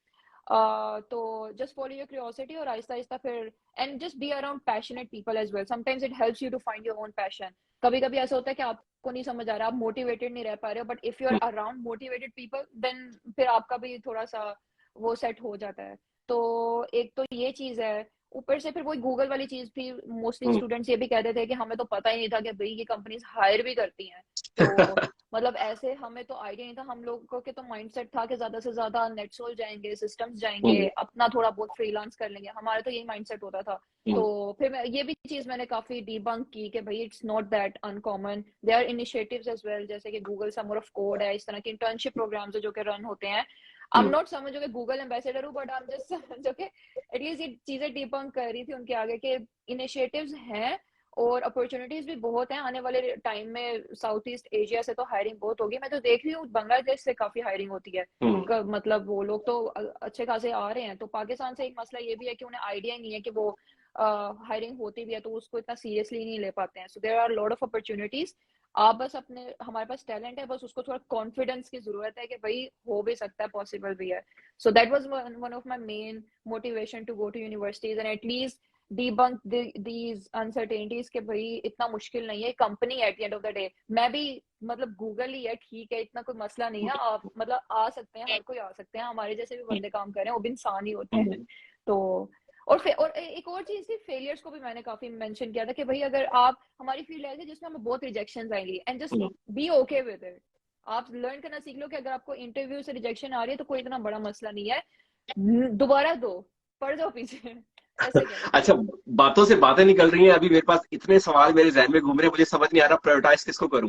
तो जस्ट फॉलो योर क्यूरियोसिटी और आहिस्ता आहिस्ता फिर, and just be around passionate people as well, sometimes it helps you to find your own passion. कभी कभी ऐसा होता है कि आपको नहीं समझ आ रहा, आप मोटिवेटेड नहीं रह पा रहे हो, but if you are around motivated people then फिर आपका भी थोड़ा सा वो सेट हो जाता है। तो एक तो ये चीज है, ऊपर से फिर वही गूगल वाली चीज थी, मोस्टली स्टूडेंट्स ये भी कहते थे कि हमें तो पता ही नहीं था कि भाई ये कंपनीज हायर भी करती हैं। तो मतलब ऐसे हमें तो आइडिया नहीं था, हम लोगों के तो माइंडसेट था कि ज्यादा से ज्यादा नेटसोल जाएंगे, सिस्टम्स जाएंगे, अपना थोड़ा बहुत फ्रीलांस कर लेंगे, हमारा तो यही माइंडसेट होता था। तो फिर ये भी चीज मैंने काफी डीबंक की कि भाई it's not that uncommon, there are initiatives as well, जैसे कि गूगल समर ऑफ कोड है, इस तरह के इंटर्नशिप प्रोग्राम्स जो कि रन होते हैं। आई एम नॉट समझो कि गूगल एम्बेसडर हूँ, बट आई एम जस्ट जो कि एटलीस्ट ये चीजें डीबंक कर रही थी उनके आगे के इनिशिएटिव्स हैं, और अपॉर्चुनिटीज भी बहुत हैं आने वाले टाइम में। साउथ ईस्ट एशिया से तो हायरिंग बहुत होगी, मैं तो देख रही हूँ बांग्लादेश से काफी हायरिंग होती है, मतलब वो लोग तो अच्छे खासे आ रहे हैं। तो पाकिस्तान से एक मसला ये भी है कि उन्हें आइडिया नहीं है कि वो हायरिंग होती भी है तो उसको इतना सीरियसली नहीं ले पाते हैं। So there are lot of opportunities, आप बस अपने, हमारे पास टैलेंट है, बस उसको थोड़ा कॉन्फिडेंस की जरूरत है कि भाई हो भी सकता है, पॉसिबल भी है। So that was one of my main motivation to go to universities and at least debunk these uncertainties कि भाई इतना मुश्किल नहीं है, company at the end of the day, मैं भी मतलब गूगल ही है, ठीक है, इतना कोई मसला नहीं है, आप मतलब आ सकते हैं, हर कोई आ सकते हैं, हमारे जैसे भी बंदे काम कर रहे हैं, वो भी इंसान ही होते हैं। तो और एक और चीज थी, फेलियर्स को भी मैंने काफी मेंशन किया था कि भाई अगर आप, हमारी फील्ड ऐसी जिसमें हमें बहुत रिजेक्शन आएंगी, and just B okay with it, आप लर्न करना सीख लो कि अगर आपको इंटरव्यू से रिजेक्शन आ रही है तो कोई इतना बड़ा मसला नहीं है, दोबारा दो, पढ़ जाओ पीछे ऐसे करो। अच्छा, बातों से बातें निकल रही हैं, अभी मेरे पास इतने सवाल मेरे जहन में घूम रहे हैं, मुझे समझ नहीं आ रहा प्रायोरिटाइज किसको करूं।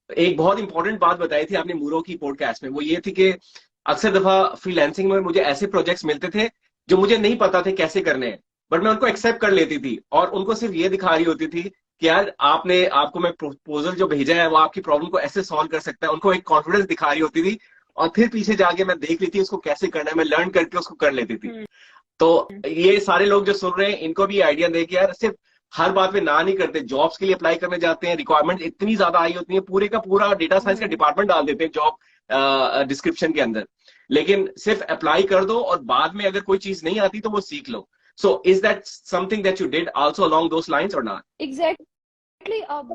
एक बहुत इंपॉर्टेंट बात बताई थी आपने मूरो की पॉडकास्ट में, वो ये थी कि अक्सर दफा फ्रीलांसिंग में मुझे ऐसे प्रोजेक्ट्स मिलते थे जो मुझे नहीं पता थे कैसे करने हैं, बट मैं उनको एक्सेप्ट कर लेती थी और उनको सिर्फ ये दिखा रही होती थी कि यार आपको मैं प्रपोजल जो भेजा है वो आपकी प्रॉब्लम को ऐसे सॉल्व कर सकता है, उनको एक कॉन्फिडेंस दिखा रही होती थी, और फिर पीछे जाके मैं देख लेती उसको कैसे करना है, मैं लर्न करके उसको कर लेती थी। तो ये सारे लोग जो सुन रहे हैं इनको भी आइडिया दे कि यार सिर्फ हर बात में ना नहीं करते, जॉब्स के लिए अप्लाई करने जाते हैं, रिक्वायरमेंट इतनी ज्यादा आई होती है, पूरे का पूरा डेटा साइंस का डिपार्टमेंट डाल देते हैं जॉब डिस्क्रिप्शन के अंदर, लेकिन सिर्फ अप्लाई कर दो और बाद में अगर कोई चीज नहीं आती तो वो सीख लो। So is that something that you did also along those lines और नॉट? एग्जैक्टली, अब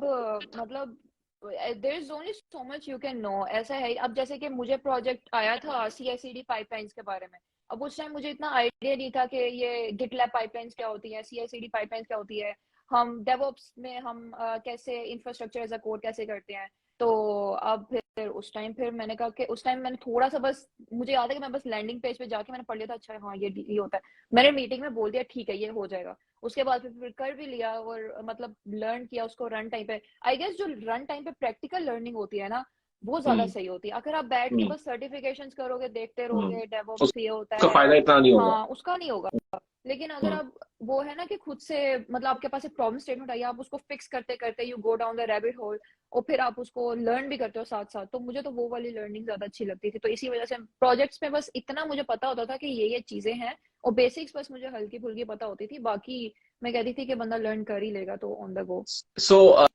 मतलब there is only so much you can know, ऐसा है। अब जैसे कि मुझे प्रोजेक्ट आया था CI/CD पाइपलाइंस के बारे में, अब उस टाइम मुझे इतना आइडिया नहीं था कि ये गिटलैब पाइपलाइंस क्या होती है, CI/CD पाइपलाइंस क्या होती है, हम डेवऑप्स में हम कैसे इंफ्रास्ट्रक्चर एज अ कोड कैसे करते हैं। तो अब फिर उस टाइम फिर मैंने कहा कि उस टाइम मैंने थोड़ा सा, बस मुझे याद है कि मैं बस लैंडिंग पेज पे जाके मैंने पढ़ लिया था, अच्छा हाँ ये होता है, मैंने मीटिंग में बोल दिया ठीक है ये हो जाएगा, उसके बाद फिर कर भी लिया और मतलब लर्न किया उसको रन टाइम पे। आई गेस जो रन टाइम पे प्रैक्टिकल लर्निंग होती है ना, वो ज्यादा सही होती है। अगर आप बैठ के बस सर्टिफिकेशंस करोगे, देखते रहोगे डेवऑप्स ये होता उसका है, फायदा इतना नहीं होगा। हाँ उसका नहीं होगा। लेकिन अगर आप वो है ना कि खुद से मतलब आपके पास एक प्रॉब्लम स्टेटमेंट आई, आप उसको फिक्स करते करते you go down the rabbit hole, और फिर आप उसको लर्न भी करते हो साथ साथ, तो मुझे तो वो वाली लर्निंग ज्यादा अच्छी लगती थी। तो इसी वजह से प्रोजेक्ट्स में बस इतना मुझे पता होता था कि ये चीजें हैं, और बेसिक्स बस मुझे हल्की फुल्की पता होती थी, बाकी मैं कहती थी कि बंदा लर्न कर ही लेगा तो on the go. So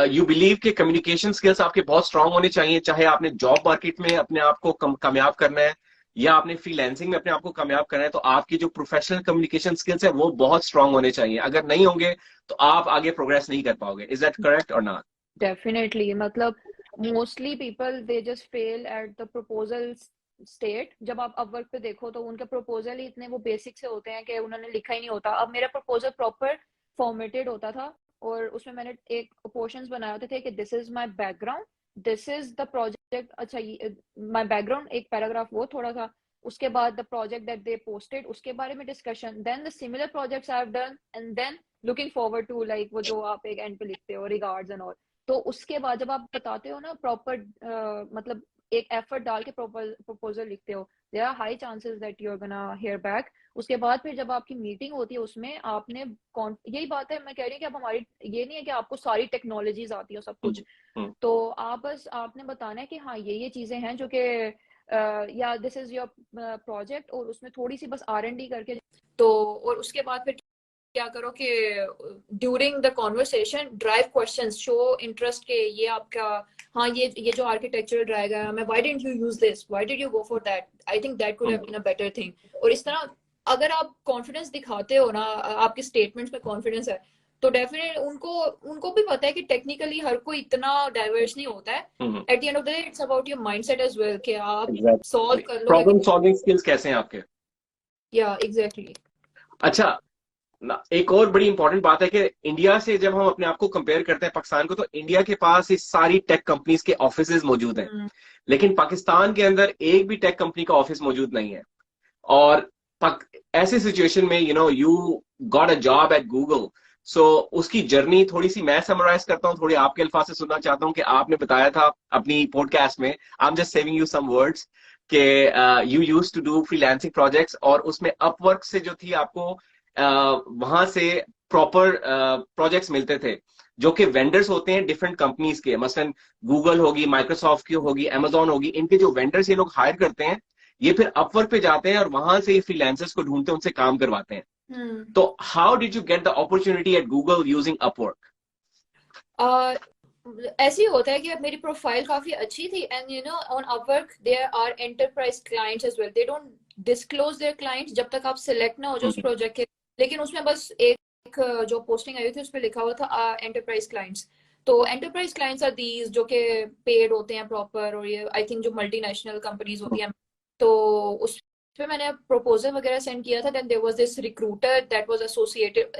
you believe कि कम्युनिकेशन स्किल्स आपके बहुत स्ट्रांग होने चाहिए, चाहे आपने जॉब मार्केट में अपने आप को कामयाब करना है या आपने फ्रीलांसिंग में अपने आप को कामयाब करना है, तो आपकी जो प्रोफेशनल कम्युनिकेशन स्किल्स है वो बहुत स्ट्रांग होने चाहिए। अगर नहीं होंगे तो आप आगे प्रोग्रेस नहीं कर पाओगे। इज दैट करेक्ट और नॉट? डेफिनेटली, मतलब mostly people they just fail at the proposal state. जब आप अपवर्क पे देखो तो उनके प्रपोजल ही इतने वो बेसिक से होते हैं कि उन्होंने लिखा ही नहीं होता। अब मेरा प्रपोजल प्रॉपर फॉर्मेटेड होता था, और उसमें मैंने एक पोर्शंस बनाए होते थे कि this is my background, this is the project, अच्छा माय बैकग्राउंड एक पैराग्राफ वो थोड़ा था, उसके बाद the project that they posted उसके बारे में discussion, then the similar projects I have done, and then looking forward to like वो जो आप एक एंड पे लिखते हो रिगार्ड्स एंड ऑल। तो उसके बाद जब आप बताते हो ना प्रॉपर मतलब एक एफर्ट डाल के प्रपोजल लिखते हो, there are high chances that you are gonna hear back. उसके बाद फिर जब आपकी मीटिंग होती है उसमें आपने यही बात है, मैं कह रही हूँ कि अब हमारी ये नहीं है कि आपको सारी टेक्नोलॉजीज आती हो सब कुछ, तो आप बस आपने बताना है कि हाँ ये चीजें हैं जो कि या दिस इज योर प्रोजेक्ट, और उसमें थोड़ी सी बस R&D करके तो, और उसके बाद फिर क्या करो कि during the conversation drive questions, show interest के ये आपका, हाँ ये जो आर्किटेक्चरल डायग्राम है, why didn't you use this, why did you go for that, I think that could have been a better thing. और इस तरह अगर आप कॉन्फिडेंस दिखाते हो ना, आपके स्टेटमेंट्स में कॉन्फिडेंस है, तो डेफिनेट उनको उनको भी पता है कि टेक्निकली हर कोई इतना डाइवर्स नहीं होता है। At the end of the day it's about your mindset as well कि आप सॉल्व कर लोगे। प्रॉब्लम सॉल्विंग स्किल्स कैसे हैं आपके? या एग्जैक्टली। अच्छा, एक और बड़ी इंपॉर्टेंट बात है कि इंडिया से जब हम अपने आप को कंपेयर करते हैं पाकिस्तान को, तो इंडिया के पास इस सारी टेक कंपनीज के ऑफिसेज मौजूद हैं, लेकिन पाकिस्तान के अंदर एक भी टेक कंपनी का ऑफिस मौजूद नहीं है। और ऐसे सिचुएशन में you got a job at Google, so उसकी जर्नी थोड़ी सी मैं समराइज करता हूँ, थोड़ी आपके अल्फाज से सुनना चाहता हूँ कि आपने बताया था अपनी पॉडकास्ट में, I am just saving you some words, कि you used to do freelancing projects, और उसमें अपवर्क से जो थी आपको वहां से प्रॉपर प्रोजेक्ट्स मिलते थे, जो कि वेंडर्स होते हैं डिफरेंट कंपनीज के, मसलन गूगल होगी, माइक्रोसॉफ्ट की होगी, अमेजोन होगी, इनके जो वेंडर्स ये लोग हायर करते हैं, ये फिर अपवर्क पे जाते हैं और वहां से फ्रीलांसर्स को ढूंढते हैं, उनसे काम करवाते हैं। तो how did you get the opportunity at Google using Upwork? ऐसे ही होता है कि अब मेरी प्रोफाइल काफी अच्छी थी, and you know on Upwork there are enterprise clients as well, they don't disclose their clients जब तक आप सिलेक्ट ना हो जाओ उस प्रोजेक्ट के, लेकिन उसमें बस एक जो पोस्टिंग आई थी उसमें लिखा हुआ था एंटरप्राइज क्लाइंट्स। तो एंटरप्राइज क्लाइंट्स आर दीज जो कि पेड होते हैं प्रॉपर, और ये आई थिंक जो मल्टीनेशनल कंपनीज होती हैं। तो उस पे मैंने प्रपोजल वगैरह सेंड किया था, then there was this recruiter that was associated,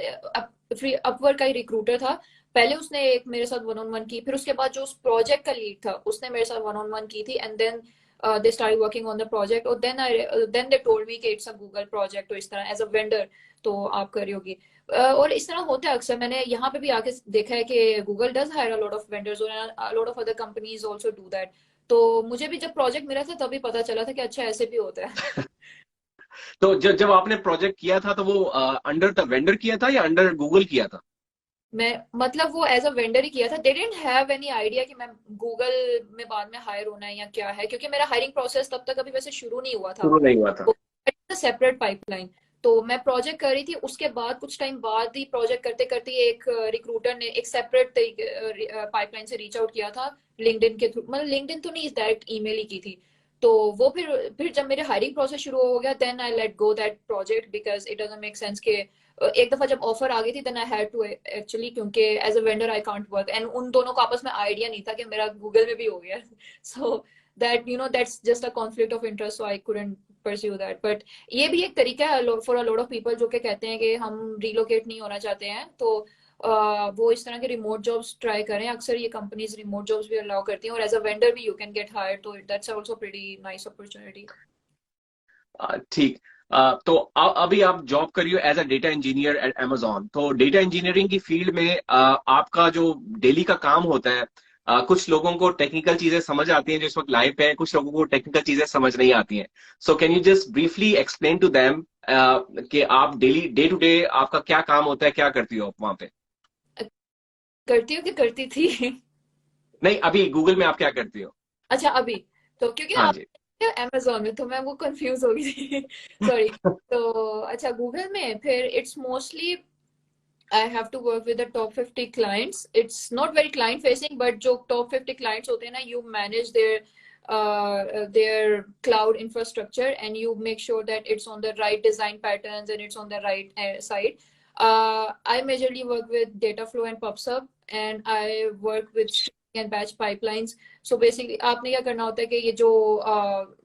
Upwork का ही रिक्रूटर था। पहले उसने एक मेरे साथ वन ऑन वन की, फिर उसके बाद जो उस प्रोजेक्ट का लीड था उसने मेरे साथ वन ऑन वन की थी, and then they started working on the project, और देन दे टोल्ड मी कि इट्स अ गूगल प्रोजेक्ट, तो इस तरह एज अ वेंडर तो आप कर रही होगी। और इस तरह होता है अक्सर, मैंने यहाँ पे भी आके देखा है कि Google does hire a lot of vendors, और a lot of other companies also do that. तो मुझे भी जब प्रोजेक्ट मिला था तभी पता चला था कि अच्छा ऐसे भी होता है। तो जब आपने प्रोजेक्ट किया था तो वो अंडर द वेंडर किया था या अंडर गूगल किया था? मैं मतलब वो एज अ वेंडर ही किया था, they didn't have any idea कि मैं गूगल में बाद में हायर होना है या क्या है, क्योंकि मेरा हायरिंग प्रोसेस तब तक अभी वैसे शुरू नहीं हुआ था, शुरू नहीं हुआ था। Separate pipeline. तो मैं प्रोजेक्ट कर रही थी, उसके बाद कुछ टाइम बाद ही प्रोजेक्ट करते करते एक रिक्रूटर ने एक सेपरेट पाइपलाइन से रीच आउट किया था, लिंक्डइन के थ्रू, मतलब लिंक्डइन तो नहीं, डायरेक्ट ईमेल ही की थी। तो वो फिर जब मेरे हायरिंग प्रोसेस शुरू हो गया, then I let go that project because it doesn't make sense के एक दफा जब ऑफर आ गई थी, then I had to actually, क्योंकि as a vendor I can't work, and उन दोनों को आपस में आइडिया नहीं था कि मेरा गूगल में भी हो गया। So that you know that's just a conflict of interest, so I couldn't pursue that. But ये भी एक तरीका है for a lot of people जो कि कहते हैं कि हम रिलोकेट नहीं होना चाहते हैं, तो वो इस तरह के रिमोट जॉब्स ट्राई करें। अक्सर ये कंपनीज रिमोट जॉब्स भी अलाउ करती हैं, और एज अ वेंडर भी यू कैन गेट हायर्ड, तो that's also pretty nice opportunity. ठीक। तो अभी आप जॉब कर रही हो as a data engineer at Amazon। तो डेटा इंजीनियरिंग की फील्ड में आपका जो डेली का काम होता है, कुछ लोगों को टेक्निकल चीजें समझ आती हैं जो इस वक्त लाइव पे है, कुछ लोगों को टेक्निकल चीजें समझ नहीं आती हैं। So can you just briefly explain to them कि आप डेली डे टू डे आपका क्या काम होता है, क्या करती हो आप वहां पे? करती हूँ कि करती थी? नहीं, अभी गूगल में आप क्या करती हो? अच्छा अभी, तो क्योंकि हाँ आप जी। अमेजोन में, तो मैं वो कंफ्यूज हो गई थी। सॉरी। तो अच्छा, गूगल में फिर it's mostly I have to work with the top 50 clients. It's not very client facing, but जो top 50 clients होते हैं ना, you manage their cloud infrastructure and you make sure that it's on the right design patterns and it's on the right side. I majorly work with Dataflow and PubSub, and I work with streaming and batch pipelines. So basically आपने क्या करना होता है कि ये जो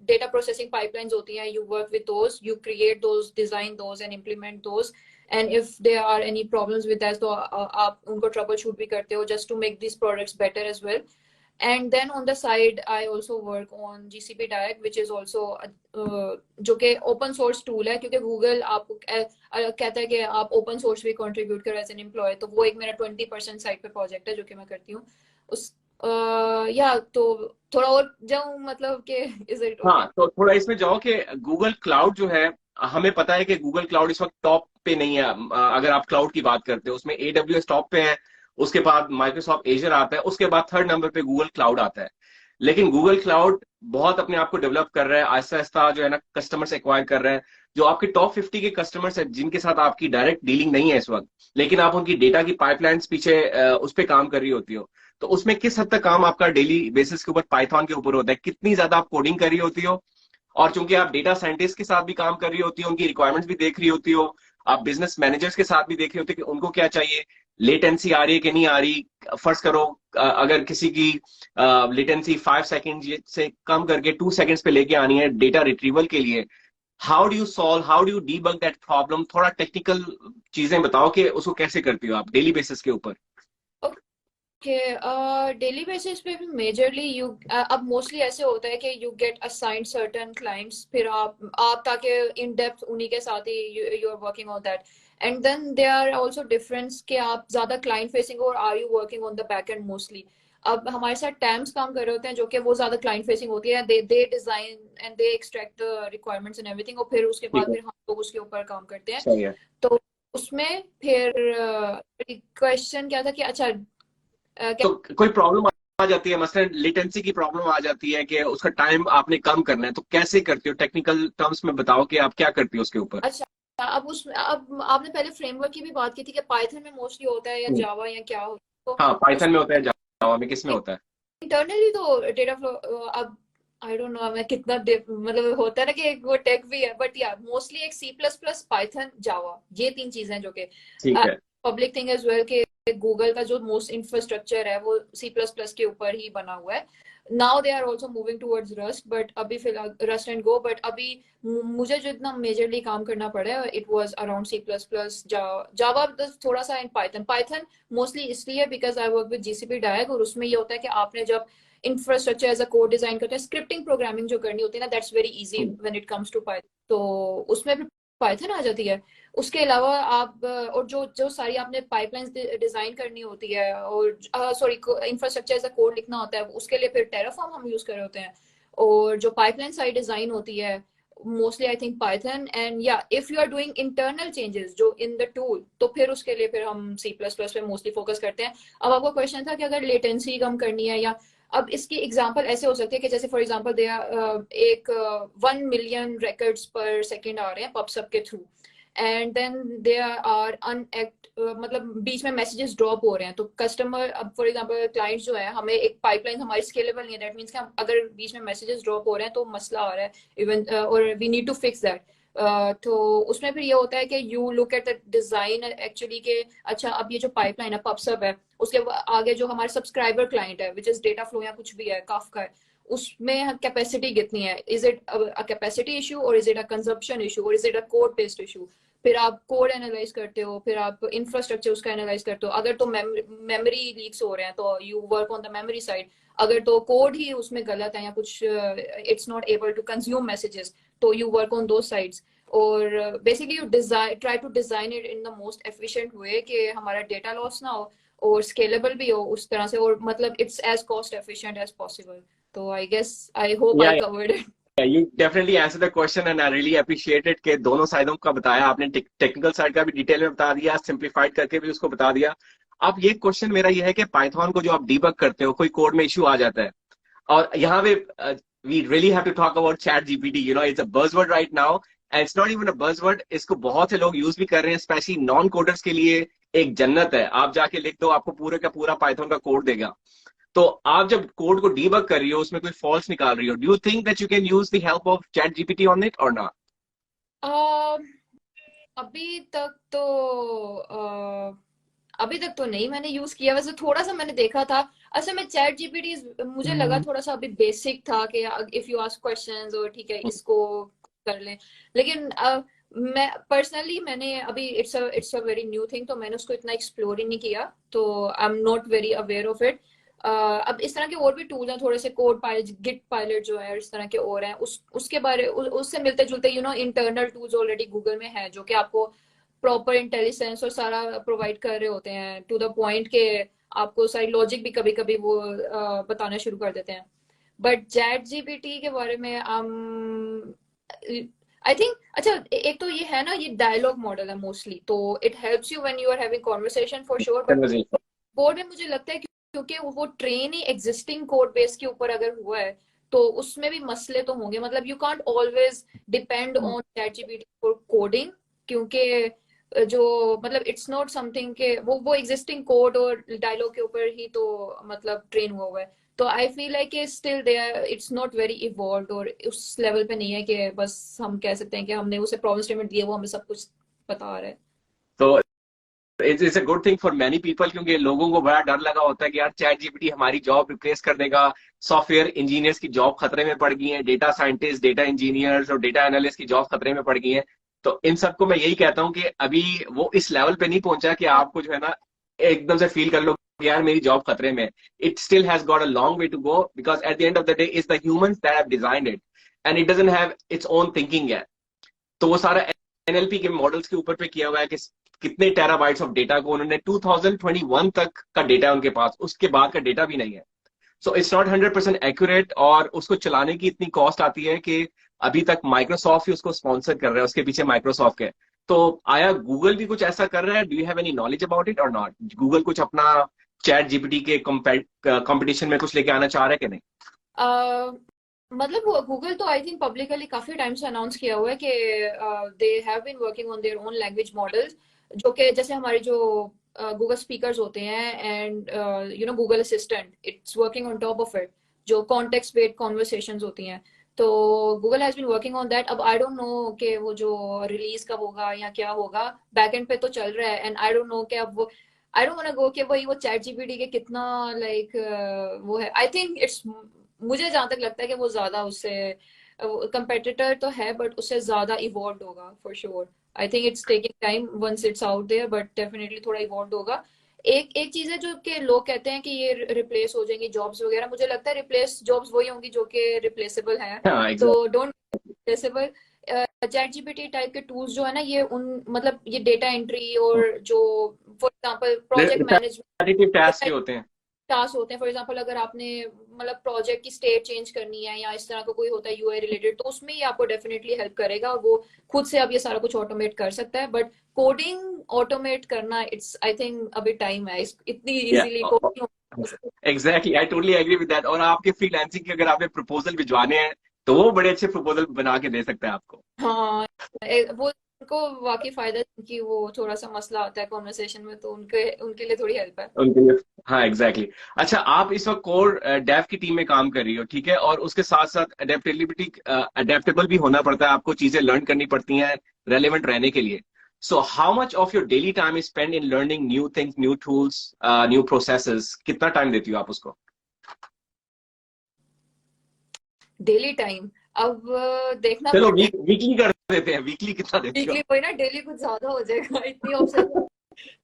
data processing pipelines होती हैं, you work with those, you create those, design those and implement those. And if there are any problems with that, तो आप उनको trouble shoot भी करते हो just to make these products better as well. And then on the side I also work on GCP Direct, which is also जो कि open source tool है, क्योंकि Google आपको कहता है कि आप open source भी contribute करो as an employee, तो वो एक मेरा 20% side पे project है जो कि मैं करती हूँ उस या तो थोड़ा और जाऊँ, मतलब कि is it okay? हाँ, तो थोड़ा इसमें जाओ कि गूगल क्लाउड जो है, हमें पता है कि गूगल क्लाउड इस वक्त टॉप पे नहीं है। अगर आप क्लाउड की बात करते हो, उसमें AWS टॉप पे है, उसके बाद माइक्रोसॉफ्ट एजर आता है, उसके बाद थर्ड नंबर पे गूगल क्लाउड आता है। लेकिन गूगल क्लाउड बहुत अपने आप को डेवलप कर रहा है, आहिस्ता आहिस्ता जो है ना कस्टमर्स एक्वायर कर रहा है। जो आपके टॉप 50 के कस्टमर्स हैं जिनके साथ आपकी डायरेक्ट डीलिंग नहीं है इस वक्त, लेकिन आप उनकी डेटा की पाइपलाइंस पीछे उस पर काम कर रही होती हो, तो उसमें किस हद तक काम आपका डेली बेसिस के ऊपर पाइथन के ऊपर होता है, कितनी ज्यादा आप कोडिंग कर रही होती हो? और चूंकि आप डेटा साइंटिस्ट के साथ भी काम कर रही होती हो, उनकी रिक्वायरमेंट्स भी देख रही होती हो, आप बिजनेस मैनेजर्स के साथ भी देख रही होती हो कि उनको क्या चाहिए, लेटेंसी आ रही है कि नहीं आ रही। फर्स्ट करो, अगर किसी की लेटेंसी 5 सेकेंड से कम करके 2 सेकेंड्स पे लेके आनी है डेटा रिट्रीवल के लिए, how do you debug that problem? थोड़ा टेक्निकल चीजें बताओ कि उसको कैसे करती हो आप डेली बेसिस के ऊपर। कि डेली बेसिस पे भी मेजरली यू अब मोस्टली ऐसे होता है कि you get assigned certain clients, फिर आप ताकि इन डेप्थ उन्हीं के साथ ही you are working on that. And then they are also difference कि आप ज्यादा क्लाइंट फेसिंग और are you working on the back end mostly. अब हमारे साथ टैम्स काम कर रहे होते हैं जो कि वो ज्यादा क्लाइंट फेसिंग होती है, they design and they extract the requirements and everything, और फिर उसके ठीक बाद है। फिर हम लोग उसके ऊपर काम करते हैं। सही है। तो उसमें फिर क्वेश्चन क्या था कि अच्छा तो कोई प्रॉब्लम आ जाती है, मसलन लेटेंसी की प्रॉब्लम आ जाती है कि उसका टाइम आपने कम करना है, तो कैसे करती हो? टेक्निकल टर्म्स में बताओ कि आप क्या करती हो उसके ऊपर। अच्छा, अब आपने पहले फ्रेमवर्क की भी बात की थी कि पाइथन में मोस्टली होता है या जावा या क्या होता है, हाँ, तो पाइथन उस में होता है, जावा में किस में होता है? इंटरनली तो डेटा फ्लो, अब आई डोंट नो मैं कितना मतलब होता है ना कि वो टेक भी है, बट या मोस्टली एक C plus plus Python Java, ये तीन चीजें हैं जो कि ठीक है। पब्लिक थिंग एज वेल के गूगल का जो मोस्ट इंफ्रास्ट्रक्चर है वो सी प्लस प्लस के ऊपर ही बना हुआ है। Now they are also moving towards Rust, but अभी फिलहाल रस्ट एंड गो, बट अभी मुझे जो इतना मेजरली काम करना पड़ा है it was around C plus plus, Java थोड़ा सा इन पाइथन। पाइथन मोस्टली इसलिए because I work with GCP DAG, और उसमें ये होता है कि आपने जब infrastructure as a code design करते हैं, स्क्रिप्टिंग प्रोग्रामिंग जो करनी होती है ना, that's very easy when it comes to Python, तो उसमें भी पाइथन आ जाती है। उसके अलावा आप और जो जो सारी आपने पाइपलाइंस डिजाइन करनी होती है, और sorry infrastructure as a code लिखना होता है, उसके लिए फिर टेराफॉर्म हम यूज कर रहे होते हैं। और जो पाइपलाइन साइड डिजाइन होती है mostly I think Python, and या if you are doing internal changes जो इन द टूल, तो फिर उसके लिए फिर हम सी प्लस प्लस पे मोस्टली फोकस करते हैं। अब आपका क्वेश्चन था कि अगर लेटेंसी कम करनी है, या अब इसकी एग्जांपल ऐसे हो सकती है कि जैसे फॉर एग्जांपल दे एक 1 मिलियन रिकॉर्ड्स पर सेकंड आ रहे हैं पबसब के through, and then they are unacked, मतलब बीच में मैसेजेस ड्रॉप हो रहे हैं, तो कस्टमर, अब फॉर एग्जांपल क्लाइंट्स जो है, हमें एक पाइपलाइन हमारी स्केलेबल नहीं है, दैट मीन्स कि हम अगर बीच में मैसेजेस ड्रॉप हो रहे हैं तो मसला आ रहा है इवन, और we need to fix that. तो उसमें फिर ये होता है कि you look at the design actually के, अच्छा अब ये जो पाइपलाइन है पबसब है, उसके आगे जो हमारे सब्सक्राइबर क्लाइंट है विच इज डेटा फ्लो या कुछ भी है काफका है, उसमें कैपेसिटी कितनी है, is it a capacity issue और is it a consumption issue और is it a code based issue. फिर आप कोड एनालाइज करते हो, फिर आप इंफ्रास्ट्रक्चर उसका एनालाइज करते हो, अगर तो मेमोरी लीक्स हो रहे हैं तो you work on the memory side, अगर तो कोड ही उसमें गलत है या कुछ it's not able to consume messages, तो you work on two sides. और basically you design try to design it in the most efficient way कि हमारा डेटा लॉस ना हो और स्केलेबल भी हो उस तरह से, और मतलब it's as cost efficient as possible. तो आई गेस आई होप या I covered it. You definitely answer the question and I really appreciated कि दोनों साइडों का बताया आपने, टेक्निकल साइड का भी डिटेल में बता दिया, सिंप्लीफाइड करके भी उसको बता दिया। अब ये क्वेश्चन मेरा ये है कि पाइथन को जो आप डीबग करते हो, कोई कोड में इश्यू आ जाता है, और यहाँ पे we really have to talk about chat GPT, you know it's a buzzword right now, and it's not even a buzzword, इसको बहुत से लोग यूज भी कर रहे हैं, स्पेशली नॉन कोडर्स के लिए एक जन्नत है। आप जाके लिख दो, आपको पूरे का पूरा पाइथन का कोड देगा। तो आप जब कोड को डीबग कर रही हो, उसमें कोई फॉल्स निकाल रही हो, do you think that you can use the help of chat GPT on it और नॉट? अ, अभी तक तो अभी तक तो नहीं मैंने यूज किया, वैसे थोड़ा सा मैंने देखा था। असल में चैट जीपीटी मुझे लगा थोड़ा सा अभी बेसिक था कि इफ यू आस्क क्वेश्चंस और ठीक है इसको कर लें, लेकिन मैं पर्सनली मैंने अभी it's a very new thing, तो मैंने उसको इतना एक्सप्लोर ही नहीं किया, तो I am not very aware of it. अब इस तरह के और भी टूल हैं थोड़े से, कोड पायलट, गिट पायलट जो है, इस तरह के और हैं, उसके बारे उससे मिलते जुलते इंटरनल टूल्स ऑलरेडी गूगल में है जो कि आपको प्रॉपर इंटेलिजेंस और सारा प्रोवाइड कर रहे होते हैं, टू द पॉइंट के आपको सारी लॉजिक भी कभी कभी वो बताना शुरू कर देते हैं। बट चैट जीपीटी के बारे में आई थिंक, अच्छा एक तो ये है ना, ये डायलॉग मॉडल है मोस्टली, तो it helps you when you are having conversation for sure. But conversation. Code में मुझे लगता है क्योंकि वो ट्रेन ही एग्जिस्टिंग कोड बेस के ऊपर अगर हुआ है, तो उसमें भी मसले तो होंगे, मतलब you can't always depend on chat GPT for coding, क्योंकि जो मतलब इट्स नॉट समथिंग के वो एग्जिस्टिंग कोड और डायलॉग के ऊपर ही तो मतलब ट्रेन हुआ है। तो I feel like still they are, it's not very evolve, और उस लेवल पे नहीं है कि बस हम कह सकते हैं कि हमने उसे प्रॉब्लम स्टेटमेंट दिया वो हमें सब कुछ बता रहा है। तो it's a good thing for many people, क्योंकि लोगों को बड़ा डर लगा होता है कि यार चैट जीपीटी हमारी जॉब रिप्लेस कर देगा, सॉफ्टवेयर इंजीनियर्स की जॉब खतरे में पड़ गई है, डेटा साइंटिस्ट, डेटा इंजीनियर्स और डेटा एनालिस्ट की जॉब खतरे में पड़ गई है। तो इन सबको मैं यही कहता हूँ कि अभी वो इस लेवल पे नहीं पहुंचा कि हाँ, आपको जो है ना एकदम से फील कर लो कि यार मेरी जॉब खतरे में है। It still has got a long way to go, because at the end of the day is the humans that have designed it, and it doesn't have its own thinking है। तो वो सारा NLP के models के ऊपर पे किया हुआ है कि कितने टेराबाइट्स ऑफ डेटा को उन्होंने 2021 तक का डेटा है उनके पास, उसके बाद का डेटा भी नहीं है। सो इट्स नॉट 100% एक्यूरेट, और उसको चलाने की इतनी कॉस्ट आती है कि अभी तक माइक्रोसॉफ्ट ही उसको स्पॉन्सर कर रहा है, उसके पीछे माइक्रोसॉफ्ट के। तो आया गूगल भी कुछ ऐसा कर रहा है? Do you have any knowledge about it और नॉट? गूगल कुछ अपना चैट जीपीटी के कंपटीशन में कुछ लेके आना चाह रहा है कि नहीं? मतलब वो गूगल तो आई थिंक पब्लिकली काफी टाइम से अनाउंस किया हुआ है कि they have been working on their own language models, जो कि जैसे हमारे जो गूगल स्पीकर्स होते हैं and Google assistant, it's working on top of it, जो कॉन्टेक्स्ट बेस्ड कॉन्वर्सेशंस होती हैं। तो Google has been working on that. अब आई डोंट नो कि वो जो रिलीज कब होगा या क्या होगा, बैकएंड पे तो चल रहा है, एंड आई डोंट नो कि अब वो, I don't want to go कि वही वो चैट जीपीटी के कितना लाइक वो है। आई थिंक इट्स, मुझे जहां तक लगता है कि वो ज्यादा उससे कंपेटिटर तो है, बट उससे ज्यादा इवॉल्व होगा for sure. I think it's taking time once it's out there, but definitely थोड़ा इवॉल्व होगा। एक एक चीज है जो कि लोग कहते हैं कि ये रिप्लेस हो जाएंगी जॉब्स वगैरह, मुझे लगता है रिप्लेस जॉब्स वही होंगी जो कि रिप्लेसेबल हैं। हाँ तो exactly. Don't replaceable. Chat GPT type के टूल्स जो है ना, ये उन मतलब ये डेटा एंट्री और जो for example project repetitive task के मैनेजमेंट होते हैं। टास्क होते हैं, फॉर एग्जांपल अगर आपने मतलब प्रोजेक्ट की स्टेट चेंज करनी है या इस तरह का कोई होता है यूआई रिलेटेड, तो उसमें ये आपको डेफिनेटली हेल्प करेगा, और वो खुद से अब ये सारा कुछ ऑटोमेट कर सकता है। बट कोडिंग ऑटोमेट करना, इट्स आई थिंक अभी टाइम है, इतनी इजीली कोडिंग हो सकती exactly, I totally agree with that. और आपके फ्रीलांसिंग के अगर आपने प्रपोजल भिजवाने हैं, तो वो बड़े अच्छे प्रपोजल बना के दे सकते हैं आपको। है। हाँ, वो उनको वाकई फायदा है, क्योंकि वो थोड़ा सा मसला आता है कॉन्वर्सेशन में, तो उनके उनके लिए थोड़ी हेल्प है। उनके लिए, हाँ एग्जैक्टली exactly। अच्छा, आप इस वक्त कोर डेव की टीम में काम कर रही हो, ठीक है, और उसके साथ साथ अडेप्टेबिलिटी, अडेप्टेबल भी होना पड़ता है, आपको चीजें लर्न करनी पड़ती हैं रेलेवेंट रहने के लिए। So how much of your daily time is spend in learning new things, new tools, new processes? कितना टाइम देती हो आप उसको? डेली टाइम, अब देखना चलो पड़ता है। वीकली कर देते हैं, वीकली कितना देती हो वीकली कोई ना, डेली कुछ ज्यादा हो जाएगा इतनी ऑब्सेशन।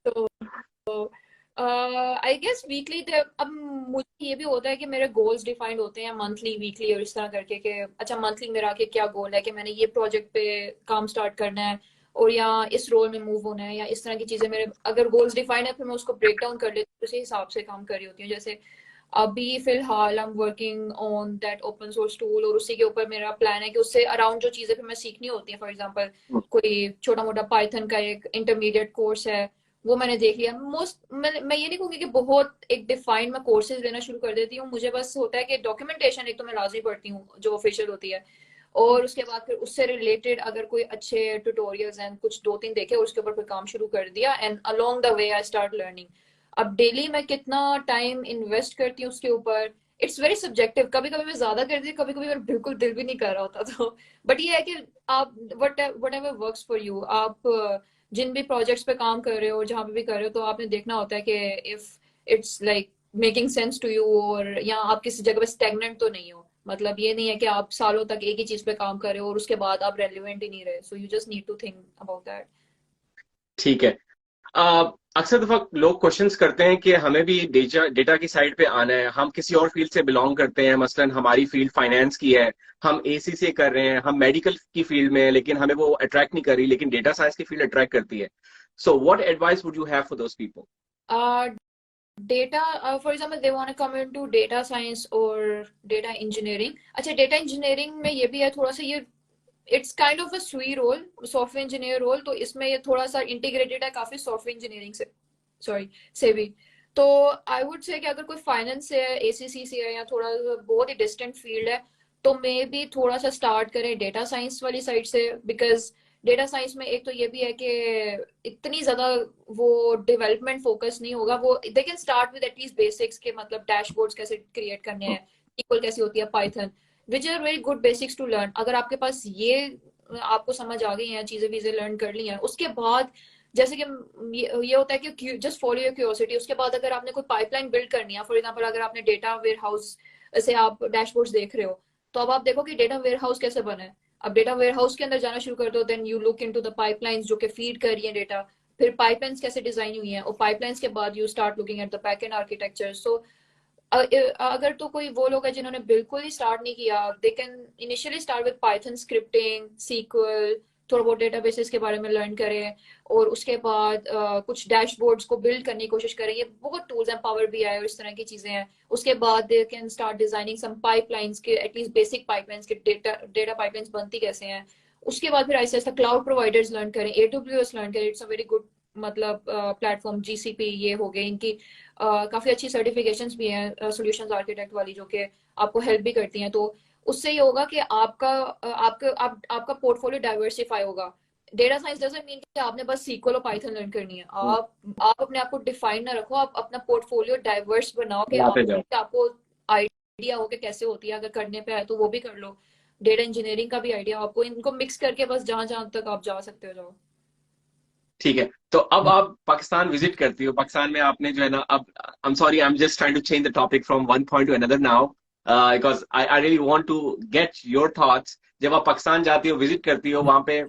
तो आई गेस वीकली, अब मुझे ये भी होता है कि मेरे गोल्स डिफाइंड होते हैं मंथली, वीकली और इस तरह करके कि अच्छा मंथली मेरा के क्या गोल है कि मैंने ये प्रोजेक्ट पे काम स्टार्ट करना है, और या इस रोल में मूव होना है, या इस तरह की चीजें मेरे अगर गोल्स डिफाइंड है, फिर मैं उसको ब्रेक डाउन कर लेती हूँ, उसी हिसाब से काम कर रही होती हूँ। जैसे अभी फिलहाल I am working on that open source tool, और उसी के ऊपर मेरा प्लान है कि उससे अराउंड जो चीजें फिर मैं सीखनी होती है, फॉर एग्जांपल कोई छोटा मोटा पाइथन का एक इंटरमीडिएट कोर्स है, वो मैंने देख लिया। मैं ये नहीं कहूंगी कि बहुत एक डिफाइंड मैं कोर्सेज लेना शुरू कर देती हूँ, मुझे बस होता है कि डॉक्यूमेंटेशन एक तो मैं लाजमी पढ़ती हूँ जो ऑफिशियल होती है, और उसके बाद फिर उससे रिलेटेड अगर कोई अच्छे ट्यूटोरियल्स हैं कुछ दो तीन देखे और उसके ऊपर फिर काम शुरू कर दिया, and along the way I start learning. अब डेली मैं कितना टाइम इन्वेस्ट करती हूँ उसके ऊपर, इट्स वेरी सब्जेक्टिव। कभी कभी मैं ज्यादा करती हूँ, कभी कभी मेरा बिल्कुल दिल भी नहीं कर रहा होता, तो बट ये है कि आप what ever works for you, आप जिन भी प्रोजेक्ट्स पे काम कर रहे हो और जहाँ पे भी कर रहे हो, तो आपने देखना होता है कि if it's like making sense to you, और या आप किसी जगह पे स्टेगनेंट तो नहीं हो। मतलब ये नहीं है कि आप सालों तक एक ही चीज पे काम कर रहे हो और उसके बाद आप रेलिवेंट ही नहीं रहे, so you just need to think about that. ठीक है। अक्सर दफा लोग क्वेश्चंस करते हैं कि हमें भी डेटा डेटा की साइड पे आना है, हम किसी और फील्ड से बिलोंग करते हैं, मसलन हमारी फील्ड फाइनेंस की है, हम एसी से कर रहे हैं, हम मेडिकल की फील्ड में हैं, लेकिन हमें वो अट्रैक्ट नहीं कर रही, लेकिन डेटा साइंस की फील्ड अट्रैक्ट करती है। So what advice would you have for those people? Data, for example they want to come into data science और डेटा इंजीनियरिंग। अच्छा, डेटा इंजीनियरिंग में ये भी है थोड़ा सा, ये इट्स काइंड ऑफ अ स्वी रोल, सॉफ्टवेयर इंजीनियर रोल, तो इसमें ये थोड़ा सा इंटीग्रेटेड है काफी सॉफ्टवेयर इंजीनियरिंग से, सॉरी, से भी। तो आई वुड से कि अगर कोई फाइनेंस से है, एसीसी से है, या थोड़ा बहुत ही डिस्टेंट फील्ड है, तो मे भी थोड़ा सा स्टार्ट करें डेटा साइंस वाली साइड से, बिकॉज डेटा साइंस में एक तो ये भी है कि इतनी ज्यादा वो डेवलपमेंट फोकस नहीं होगा, वो दे can start with at least basics के, मतलब डैशबोर्ड्स कैसे क्रिएट करने हैं, इक्वल कैसी होती है, Python, which are very good basics to learn. अगर आपके पास ये आपको समझ आ गई हैं, चीजें वीजें लर्न कर ली हैं, उसके बाद जैसे कि ये होता है कि जस्ट फॉलो योर क्यूरियोसिटी, उसके बाद अगर आपने कोई पाइपलाइन बिल्ड करनी है, फॉर एग्जांपल अगर आपने डेटा वेयर हाउस से आप डैशबोर्ड्स देख रहे हो, तो अब आप देखो कि डेटा वेयर हाउस कैसे बना है। अब डेटा वेयर हाउस के अंदर जाना शुरू कर दो, then you look into the pipelines जो कि फीड कर रही है डेटा, फिर पाइपलाइंस कैसे डिजाइन हुई है, और पाइपलाइंस के बाद you start looking at the backend architecture. So अगर तो कोई वो लोग हैं जिन्होंने बिल्कुल ही स्टार्ट नहीं किया, they can initially start with Python scripting, sequel, थोड़ा बहुत डेटाबेसेस के बारे में लर्न करें, और उसके बाद कुछ डैशबोर्ड्स को बिल्ड करने की कोशिश करें। ये बहुत टूल्स हैं, पावर बीआई और इस तरह की चीजें हैं। उसके बाद they can start designing some pipelines के, एटलीस्ट बेसिक पाइपलाइंस के, डेटा पाइपलाइंस बनती कैसे हैं। उसके बाद फिर ऐसे ऐसा क्लाउड प्रोवाइडर्स लर्न करें, एडब्ल्यूएस लर्न करें, इट्स अ वेरी गुड मतलब प्लेटफॉर्म, जीसीपी ये हो गए इनकी काफी अच्छी सर्टिफिकेशंस भी हैं सॉल्यूशंस आर्किटेक्ट वाली, जो कि आपको हेल्प भी करती हैं। तो उससे ये होगा कि आपका पोर्टफोलियो डाइवर्सिफाई होगा। डेटा साइंस डजंट मीन कि आपने बस सीक्वल और पाइथन लर्न करनी है। आप अपने आप को डिफाइन ना रखो, आप अपना पोर्टफोलियो डाइवर्स बनाओ, कि बढ़ाते जाओ। आपको आइडिया हो कि कैसे होती है, अगर करने पे है तो वो भी कर लो, डेटा इंजीनियरिंग का भी आइडिया आपको, इनको मिक्स करके बस जहां जहां तक आप जा सकते हो जाओ। ठीक है। तो अब आप पाकिस्तान विजिट करती हो, पाकिस्तान में आपने जो है ना, अब I am sorry, I am just trying to change the topic from one point to another now, because I really want to get your thoughts. जब आप पाकिस्तान जाती हो, विजिट करती हो, वहां पे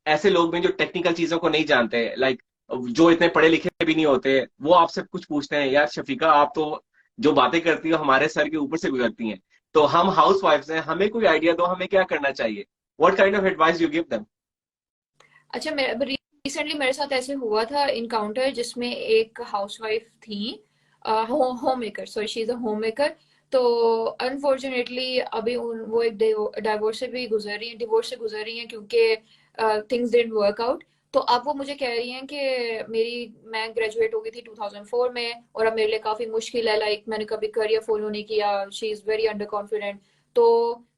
ऐसे लोग भी जो टेक्निकल चीजों को नहीं जानते, लाइक जो इतने पढ़े लिखे भी नहीं होते, वो आपसे कुछ पूछते हैं, यार शफीका आप तो जो बातें करती हो हमारे सर के ऊपर से गुजरती हैं, तो हम हाउस वाइफ्स हैं, हमें कोई आइडिया दो, हमें क्या करना चाहिए? What kind of advice you give them? अच्छा, मेरे रिसेंटली मेरे साथ ऐसे हुआ था इनकाउंटर, जिसमें एक हाउसवाइफ थी, home maker, sorry she is a home maker. तो अनफॉर्चुनेटली अभी वो एक डाइवोर्स से भी गुजर रही है, डिवोर्स से गुजर रही हैं, क्योंकि थिंग्स डिडंट वर्क आउट। तो अब वो मुझे कह रही हैं कि मैं ग्रेजुएट हो गई थी 2004 में, और अब मेरे लिए काफी मुश्किल है, लाइक मैंने कभी करियर फॉलो नहीं किया, she is very under confident. तो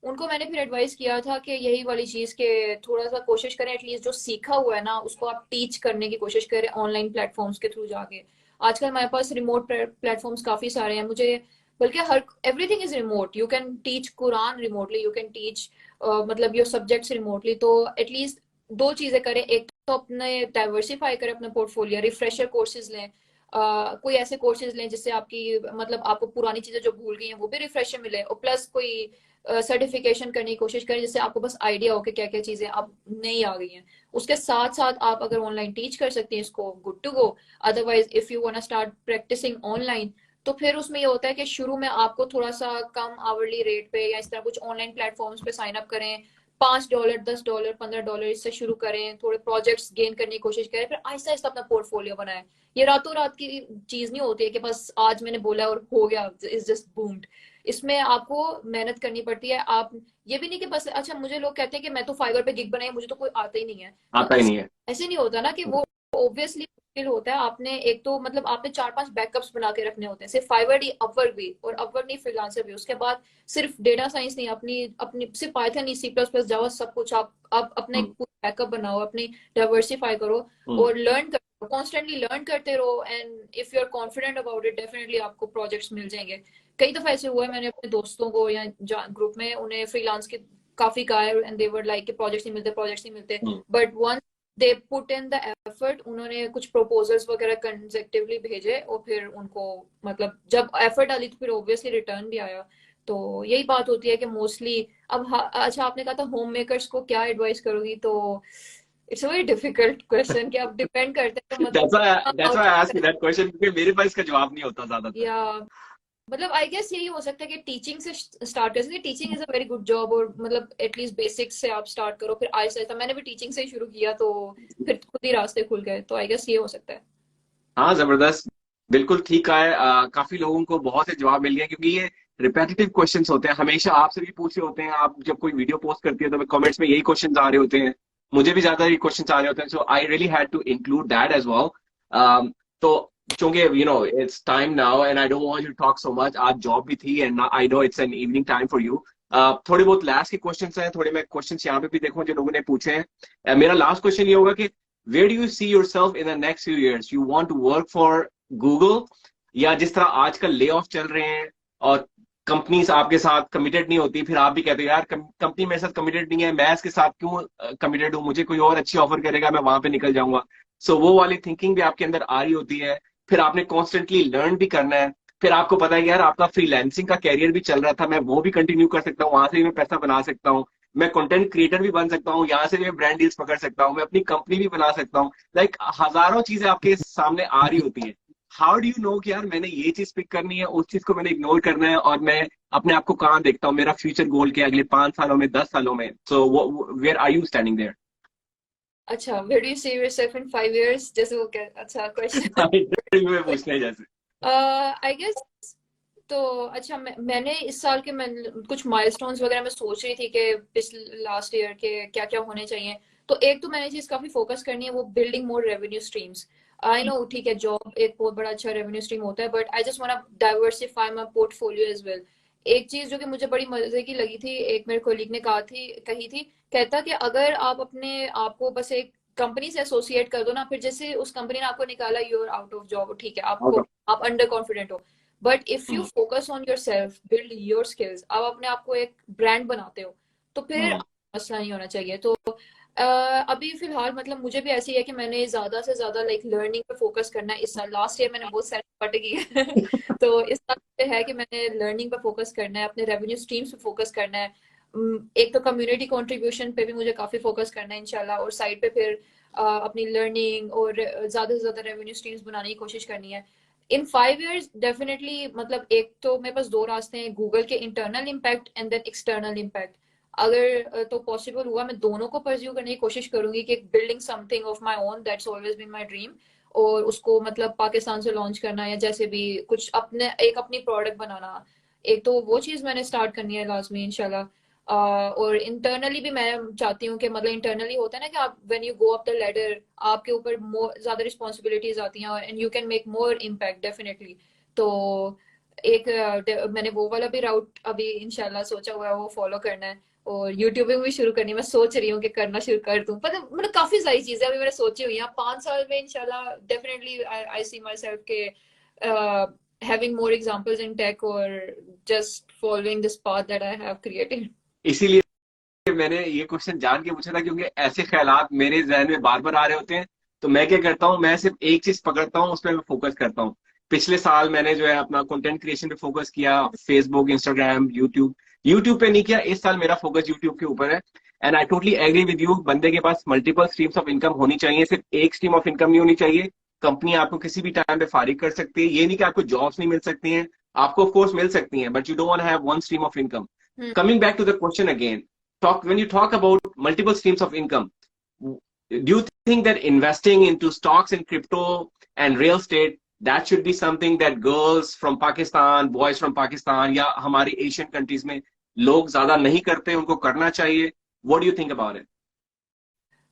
उनको मैंने फिर एडवाइस किया था कि यही वाली चीज के थोड़ा सा कोशिश करें, एटलीस्ट जो सीखा हुआ है ना उसको आप टीच करने की कोशिश करें ऑनलाइन प्लेटफॉर्म्स के थ्रू जाके। आजकल हमारे पास रिमोट प्लेटफॉर्म्स काफी सारे हैं, मुझे बल्कि her everything is remote, you can teach Quran remotely, you can teach मतलब योर सब्जेक्ट्स रिमोटली। तो एटलीस्ट दो चीजें करें, एक तो अपने डाइवर्सिफाई करें अपना पोर्टफोलियो, रिफ्रेशर कोर्सेज लें, कोई ऐसे कोर्सेज लें जिससे आपकी मतलब आपको पुरानी चीजें जो भूल गई हैं वो भी रिफ्रेशर मिले, और प्लस कोई सर्टिफिकेशन करने की कोशिश करें जिससे आपको बस आइडिया हो कि क्या क्या चीजें अब नई आ गई हैं। उसके साथ साथ आप अगर ऑनलाइन टीच कर सकते हैं इसको, good to go. Otherwise if you want start practising online, तो फिर उसमें ये होता है कि शुरू में आपको थोड़ा सा कम आवरली रेट पे या इस तरह कुछ ऑनलाइन प्लेटफॉर्म्स पे साइन अप करें, $5, $10, $15 इससे शुरू करें, थोड़े प्रोजेक्ट्स गेन करने की कोशिश करें, फिर आहिस्ता आहिस्ता अपना पोर्टफोलियो बनाएं। ये रातों रात की चीज नहीं होती है कि बस आज मैंने बोला और हो गया, इज जस्ट बूम्ड। इसमें आपको मेहनत करनी पड़ती है। आप ये भी नहीं कि बस, अच्छा मुझे लोग कहते हैं कि मैं तो फाइवर पे गिग बनाई, मुझे तो कोई आता ही नहीं है, तो आता ही नहीं है। ऐसे नहीं होता ना कि वो ऑब्वियसली मुश्किल होता है। आपने एक तो मतलब आपने 4-5 बैकअप्स बना के रखने होते हैं, सिर्फ फाइवर ही, अपवर्क भी, और अपवर्क नहीं फ्रीलांसर भी। उसके बाद सिर्फ डेटा साइंस नहीं, अपनी अपनी सिर्फ पाइथन नहीं, C++, जावा, सब कुछ आप अपना एक बैकअप बनाओ, अपनी डाइवर्सिफाई करो और लर्न करो, कॉन्स्टेंटली लर्न करते रहो। And if you are confident about it, definitely आपको प्रोजेक्ट्स मिल जाएंगे। कई दफा ऐसे हुआ है, मैंने अपने दोस्तों को या ग्रुप में उन्हें फ्रीलांस के काफी कहा है, and they were like projects नहीं मिलते, प्रोजेक्ट्स नहीं मिलते, but one they put in the effort, उन्होंने कुछ प्रपोजल्स वगैरह कंसेक्टिवली भेजे और फिर उनको मतलब जब एफर्ट डाली तो फिर ऑब्वियसली रिटर्न भी आया। तो यही बात होती है कि मोस्टली अब अच्छा आपने कहा था होम मेकर्स को क्या एडवाइस करोगी, तो it's a very difficult question कि आप डिपेंड करते हैं तो That's why I asked you that question, क्योंकि मेरे पास इसका जवाब नहीं होता ज्यादातर। या मतलब आई गेस यही हो सकता है कि टीचिंग से स्टार्ट कर सकते। Teaching is a very good job, और मतलब एटलीस्ट बेसिक्स से आप स्टार्ट करो, फिर आहिस्ता आहिस्ता, मैंने भी टीचिंग से ही शुरू किया तो फिर खुद ही रास्ते खुल गए, तो आई गेस ये हो सकता है। हाँ, जबरदस्त, बिल्कुल ठीक है। काफी लोगों को बहुत से जवाब मिल गए, क्योंकि ये रिपेटिटिव क्वेश्चंस होते हैं, हमेशा आपसे भी पूछ रहे होते हैं। आप जब कोई वीडियो पोस्ट करती है तो कमेंट्स में यही क्वेश्चंस आ रहे होते हैं, मुझे भी ज्यादा ये क्वेश्चंस आ रहे होते हैं, so I really had to include that as well. तो चूंकि it's time now and I don't want you to talk so much, आज जॉब भी थी and I know it's an evening time for you. थोड़े बहुत last के questions हैं, थोड़े मैं क्वेश्चंस यहाँ पे भी देखूं जो लोगों ने पूछे हैं। मेरा लास्ट क्वेश्चन ये होगा कि where do you see yourself in the next few years? You want to work for Google, या जिस तरह आजकल ले ऑफ चल रहे हैं और कंपनीज आपके साथ कमिटेड नहीं होती, फिर आप भी कहते हो यार कंपनी मेरे साथ कमिटेड नहीं है, मैं इसके साथ क्यों कमिटेड हूँ, मुझे कोई और अच्छी ऑफर करेगा मैं वहां पे निकल जाऊंगा। सो वो वाली थिंकिंग भी आपके अंदर आ रही होती है। फिर आपने कॉन्स्टेंटली लर्न भी करना है। फिर आपको पता है कि यार आपका फ्रीलैंसिंग का कैरियर भी चल रहा था, मैं वो भी कंटिन्यू कर सकता हूँ, वहां से भी मैं पैसा बना सकता हूँ, मैं कंटेंट क्रिएटर भी बन सकता हूँ, यहाँ से भी मैं ब्रांड डील्स पकड़ सकता हूँ, मैं अपनी कंपनी भी बना सकता हूँ। लाइक हजारों चीजें आपके सामने आ रही होती है। हाउ डू यू नो कि यार मैंने ये चीज पिक करनी है, उस चीज को मैंने इग्नोर करना है, और मैं अपने आप को कहाँ देखता हूँ, मेरा फ्यूचर गोल क्या है अगले 5 सालों में, 10 सालों में। So where are you standing there? अच्छा, where do you see yourself in 5 years, जैसे वो क्या, अच्छा क्वेश्चन इंटरव्यू में पूछने हैं जैसे। I guess. तो अच्छा, मैंने इस साल के कुछ माइलस्टोन्स वगैरह मैं सोच रही थी कि पिछले लास्ट ईयर के क्या क्या होने चाहिए। तो एक तो मैंने चीज काफी फोकस करनी है, वो building more revenue streams. I know ठीक है, जॉब एक बहुत बड़ा अच्छा रेवेन्यू स्ट्रीम होता है, but I just want to diversify my portfolio as well. एक चीज जो कि मुझे बड़ी मजे की लगी थी, एक मेरे कोलीग ने कही थी, कहता कि अगर आप अपने आप को बस एक कंपनी से एसोसिएट कर दो ना, फिर जैसे उस कंपनी ने आपको निकाला, you are out of job, ठीक है, आप अंडर कॉन्फिडेंट हो, but if you focus on your self, build your skills, आप अपने आप को एक ब्रांड बनाते हो, तो फिर मसला नहीं होना चाहिए। तो अभी फिलहाल मतलब मुझे भी ऐसी है कि मैंने ज्यादा से ज्यादा लाइक लर्निंग पे फोकस करना है इस साल। लास्ट ईयर मैंने बहुत सारी पट की है तो इस साल पे है कि मैंने लर्निंग पे फोकस करना है, अपने रेवेन्यू स्ट्रीम्स पे फोकस करना है। एक तो कम्युनिटी कंट्रीब्यूशन पे भी मुझे काफी फोकस करना है इंशाल्लाह, और साइड पे फिर अपनी लर्निंग और ज्यादा से ज्यादा रेवेन्यू स्ट्रीम्स बनाने की कोशिश करनी है। इन 5 years डेफिनेटली, मतलब एक तो मेरे पास दो रास्ते हैं, गूगल के internal impact and then external impact. अगर तो पॉसिबल हुआ मैं दोनों को परस्यू करने की कोशिश करूंगी कि building something of my own, that's always been my dream, और उसको मतलब पाकिस्तान से लॉन्च करना, या जैसे भी कुछ अपनी प्रोडक्ट बनाना। एक तो वो चीज मैंने स्टार्ट करनी है लाजमी इंशाल्लाह। और इंटरनली भी मैं चाहती हूँ कि मतलब इंटरनली होता है ना कि आप when you go up the ladder, आपके ऊपर ज्यादा रिस्पॉन्सिबिलिटीज आती हैं and you can make more impact definitely. तो एक मैंने वो वाला भी राउट अभी इंशाल्लाह सोचा हुआ है, वो फॉलो करना है, और यूट्यूबिंग भी शुरू करनी है। मैं सोच रही हूँ कि करना शुरू कर दूं, मतलब काफी सारी चीजें अभी मैंने सोची हुई हैं। 5 साल में इंशाल्लाह definitely I see my self के having more examples in tech, or just following this path that I have created. इसीलिए मैंने ये क्वेश्चन जान के पूछा था, क्योंकि ऐसे ख्यालात मेरे जहन में बार बार आ रहे होते हैं। तो मैं क्या करता हूँ, मैं सिर्फ एक चीज पकड़ता हूँ, उस पर मैं फोकस करता हूँ। पिछले साल मैंने जो है अपना कंटेंट क्रिएशन पे फोकस किया, फेसबुक, इंस्टाग्राम, यूट्यूब पे नहीं किया। इस साल मेरा फोकस यूट्यूब के ऊपर है। And I totally agree with you, बंदे के पास मल्टीपल स्ट्रीम्स ऑफ इनकम होनी चाहिए, सिर्फ एक स्ट्रीम ऑफ इनकम नहीं होनी चाहिए। कंपनी आपको किसी भी टाइम पे फारिग कर सकती है, ये नहीं कि आपको जॉब्स नहीं मिल सकती हैं, आपको ऑफ कोर्स मिल सकती हैं, but you don't want to have one stream of income. Coming back to the question again, when you talk about multiple streams of income, do you think that investing into stocks and crypto and real estate, that should be something that girls from Pakistan, boys from Pakistan या हमारी Asian countries में लोग ज्यादा नहीं करते, उनको करना चाहिए? What do you think about it?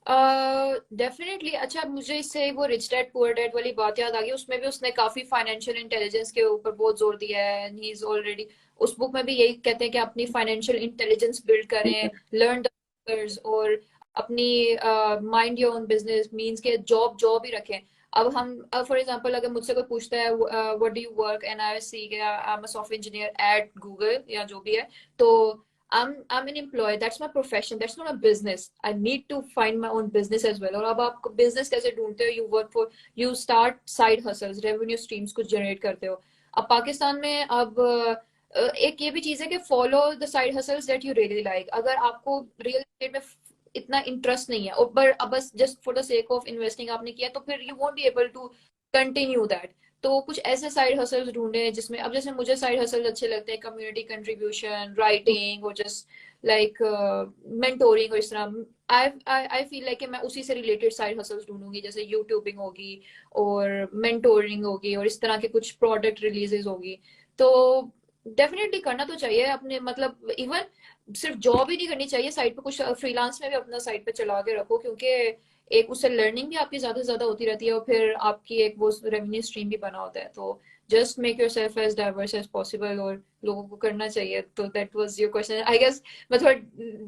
Definitely अच्छा, मुझे इससे वो रिच डैड पुअर डैड वाली बात याद आ गई। उसमें भी उसने काफी फाइनेंशियल इंटेलिजेंस के ऊपर बहुत जोर दिया है। ही इज ऑलरेडी, उस बुक में भी यही कहते हैं कि अपनी फाइनेंशियल इंटेलिजेंस बिल्ड करें, लर्न द और अपनी mind your own business, means के जॉब ही रखें। अब हम फॉर एग्जांपल अगर मुझसे कोई पूछता है what do you work, and I see I am a software engineer at Google या जो भी है, तो I'm an employee. That's my profession. That's not a business. I need to find my own business as well. और अब आप business कैसे ढूंढते हो? You work for, you start side hustles, revenue streams कुछ generate करते हो। अब पाकिस्तान में अब एक ये भी चीज है कि follow the side hustles that you really like। अगर आपको real estate में इतना इंटरेस्ट नहीं है और बस just for the sake of investing आपने किया, तो फिर you won't be able to continue that। तो कुछ ऐसे साइड हसल्स ढूंढे जिसमें, अब जैसे मुझे साइड हसल्स अच्छे लगते हैं, कम्युनिटी कंट्रीब्यूशन, राइटिंग और जस्ट लाइक मेंटोरिंग और इस तरह। आई फील लाइक मैं उसी से रिलेटेड साइड हसल्स ढूंढूंगी, जैसे यूट्यूबिंग होगी और मेंटोरिंग होगी और इस तरह के कुछ प्रोडक्ट रिलीजेस होगी। तो डेफिनेटली करना तो चाहिए अपने, मतलब इवन सिर्फ जॉब ही नहीं करनी चाहिए, साइड पे कुछ फ्रीलांस में भी अपना साइड पे चला के रखो, क्योंकि एक उससे लर्निंग भी आपकी ज्यादा से ज्यादा होती रहती है और फिर आपकी एक वो रेवेन्यू स्ट्रीम भी बना होता है। तो just make yourself as diverse as possible और लोगों को करना चाहिए। तो that was your question I guess. मैं थोड़ा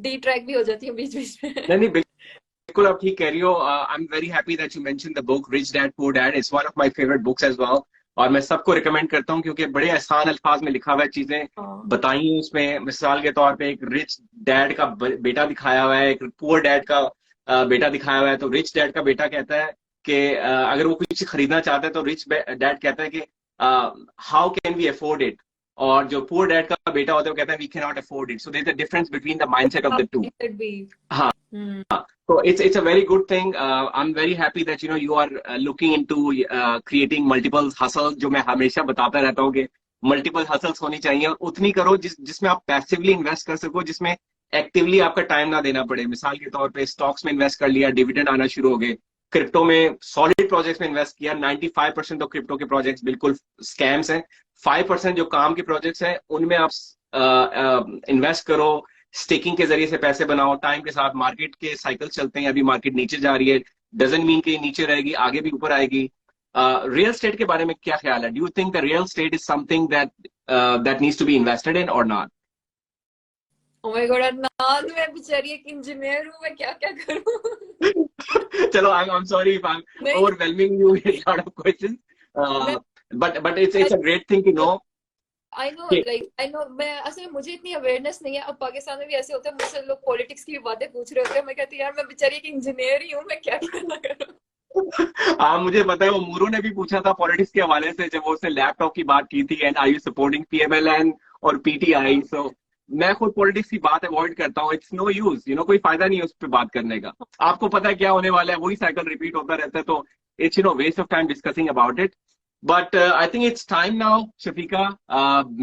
डी ट्रैक भी हो जाती हूँ बीच बीच में। नहीं बिल्कुल आप ठीक कह रही हो। I am very happy that you mentioned the book Rich Dad Poor Dad. It's one of my favourite books as well, और मैं सबको रिकमेंड करता हूँ क्योंकि बड़े आसान अल्फाज में लिखा हुआ है, चीजें बताई हैं उसमें। मिसाल के तौर पे एक रिच डैड का बेटा दिखाया हुआ है, एक पुअर डैड का बेटा दिखाया हुआ है। तो रिच डैड का बेटा कहता है कि अगर वो कुछ खरीदना चाहता है तो रिच डैड कहता है कि how can we afford it, और जो पुअर डैड का बेटा होता है वो कहता है we can not afford it. So there is a difference between the mindset of the two. हाँ, so it's a very good thing. I'm very happy that you are looking into creating multiple hustles, जो मैं हमेशा बताता रहता हूँ कि multiple hustles होनी चाहिए, और उतनी करो जिसमें आप पैसिवली इन्वेस्ट कर सको, जिसमें एक्टिवली आपका टाइम ना देना पड़े। मिसाल के तौर पे स्टॉक्स में इन्वेस्ट कर लिया, डिविडेंड आना शुरू हो गए। क्रिप्टो में सॉलिड प्रोजेक्ट्स में इन्वेस्ट किया। 95% तो क्रिप्टो के प्रोजेक्ट्स बिल्कुल स्कैम्स हैं। 5% जो काम के प्रोजेक्ट्स हैं उनमें आप इन्वेस्ट करो, स्टेकिंग के जरिए से पैसे बनाओ। टाइम के साथ मार्केट के साइकिल चलते हैं, अभी मार्केट नीचे जा रही है, डजंट मीन कि नीचे रहेगी, आगे भी ऊपर आएगी। रियल स्टेट के बारे में क्या ख्याल है? Do you think the real state is something that needs to be invested in और not? Oh my God, Adnan, मैं बेचारी एक इंजीनियर हूँ, मैं क्या क्या करूँ? चलो, I'm sorry if I'm overwhelming you with a lot of questions, but it's a great thing to know. I know, मैं असल में मुझे इतनी अवेयरनेस नहीं है। अब पाकिस्तान में भी ऐसे होता है, मुझसे लोग पॉलिटिक्स की भी बातें पूछ रहे होते हैं, मैं कहती हूँ यार मैं बेचारी एक इंजीनियर ही हूँ, मैं क्या करना करूँ। हाँ, मुझे पता है, वो मूरू ने भी पूछा था पॉलिटिक्स के हवाले से जब उसने लैपटॉप की बात की थी, and are you supporting PMLN और PTI। सो मैं खुद पॉलिटिक्स की बात अवॉइड करता हूँ। इट्स नो यूज, कोई फायदा नहीं है उस पर बात करने का। आपको पता है क्या होने वाला है, वही साइकिल रिपीट होता रहता है, तो it's waste of time discussing about it. But I think it's time now. Shafiqa,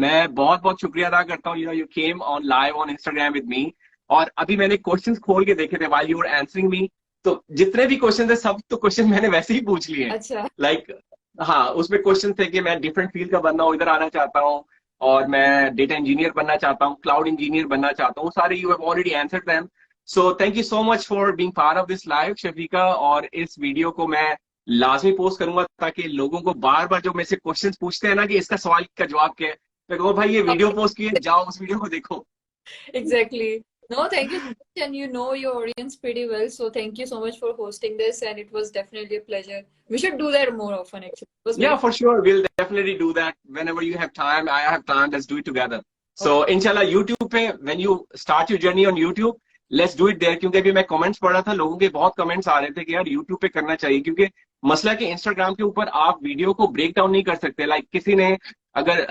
मैं बहुत बहुत शुक्रिया अदा करता हूँ, you came on live on Instagram with me, और अभी मैंने क्वेश्चंस खोल के देखे थे while you were answering me, तो जितने भी क्वेश्चन थे सब तो क्वेश्चन मैंने वैसे ही पूछ लिए। अच्छा। लाइक हाँ, उसमें क्वेश्चन थे कि मैं डिफरेंट फील्ड का बंदा हूँ, इधर आना चाहता हूँ, और मैं डेटा इंजीनियर बनना चाहता हूँ, क्लाउड इंजीनियर बनना चाहता हूँ, सारे you have already answered them. So thank you so much for being part of this live Shafiqa, और इस वीडियो को मैं लाजमी पोस्ट करूंगा ताकि लोगों को बार बार जो मेरे से क्वेश्चंस पूछते हैं ना कि इसका सवाल का जवाब क्या है, मैं कहूँ भाई ये वीडियो पोस्ट किए, जाओ उस वीडियो को देखो। Exactly. No, thank you so much, and you know your audience pretty well, so thank you so much for hosting this, and it was definitely a pleasure. We should do that more often, actually. Yeah, for sure. We'll definitely do that whenever you have time. I have time. Let's do it together. So, inshallah, YouTube पे when you start your journey on YouTube, let's do it there. क्योंकि अभी मैं comments पढ़ रहा था, लोगों के बहुत कमेंट्स आ रहे थे कि यार YouTube पे करना चाहिए, क्योंकि मसला कि Instagram के ऊपर आप वीडियो को ब्रेक डाउन नहीं कर सकते। लाइक किसी ने अगर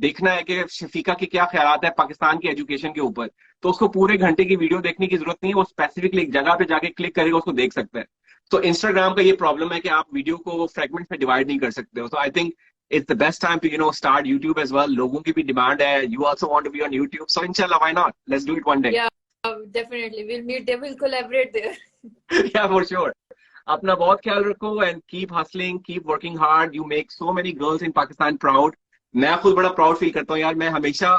देखना है कि शफीका के क्या ख्यालात है पाकिस्तान की एजुकेशन के ऊपर, तो उसको पूरे घंटे की वीडियो देखने की जरूरत नहीं है, वो स्पेसिफिकली एक जगह पे जाके क्लिक करेगा, उसको देख सकता है। तो इंस्टाग्राम का ये प्रॉब्लम है कि आप वीडियो को फ्रेगमेंट में डिवाइड नहीं कर सकते हो। तो I think it's the best time to start YouTube as well. लोगों की भी डिमांड है, you also want to be on YouTube, so इंशाल्लाह why not, let's do it one day. Definitely, we'll meet there, we'll collaborate there. Yeah, for sure. अपना बहुत ख्याल रखो and keep hustling, keep working hard. You make so many girls in Pakistan proud. मैं खुद बड़ा proud feel करता हूँ यार. मैं हमेशा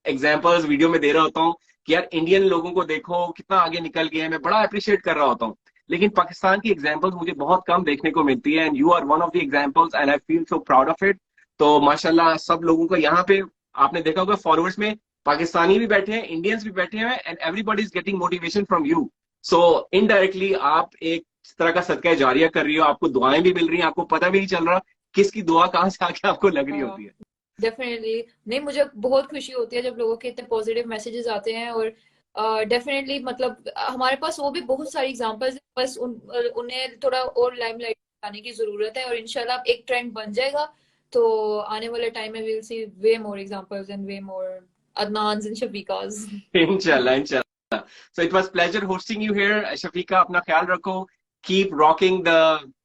एग्जांपल्स वीडियो में दे रहा होता हूँ कि यार इंडियन लोगों को देखो कितना आगे निकल गए हैं. मैं बड़ा अप्रिशिएट कर रहा होता हूँ. लेकिन पाकिस्तान की एग्जांपल्स मुझे बहुत कम देखने को मिलती है, and you are one of the examples and I feel so proud of it. तो माशाल्लाह सब लोगों को यहाँ पे आपने देखा होगा फॉलोअर्स में पाकिस्तानी भी बैठे हैं, इंडियंस भी बैठे हैं, and everybody is getting motivation from you. So indirectly आप एक इस तरह का सदका जारिया कर रही हो. आपको दुआएं भी मिल रही हैं, आपको पता भी नहीं चल रहा किसकी दुआ कहाँ से आके आपको लग रही होती है. डेफिनेटली. नहीं, मुझे बहुत खुशी होती है जब लोगों के इतने पॉजिटिव मैसेजेस आते हैं. और डेफिनेटली मतलब हमारे पास वो भी बहुत सारी एग्जांपल्स हैं, बस उन्हें थोड़ा और लाइमलाइट आने की जरूरत है. और इंशाल्लाह एक ट्रेंड बन जाएगा, तो आने वाले टाइम में we'll see way more examples and way more Adnans and Shafiqas. इंशाल्लाह इंशाल्लाह. So it was pleasure hosting you here, Shafiqa. अपना ख्याल रखो. Keep rocking the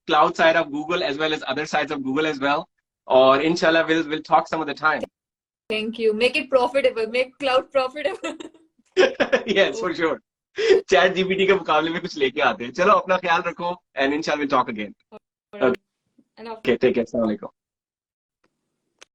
cloud side of Google as well as other sides of Google as well. और इंशाल्लाह we'll talk some of the time. Thank you. Make it profitable. Make cloud profitable. Yes, for sure. Chat GPT के मुकाबले में कुछ लेके आते हैं. चलो अपना ख्याल रखो and inshallah we'll talk again. Alright. Okay, take care. Assalamu alaikum.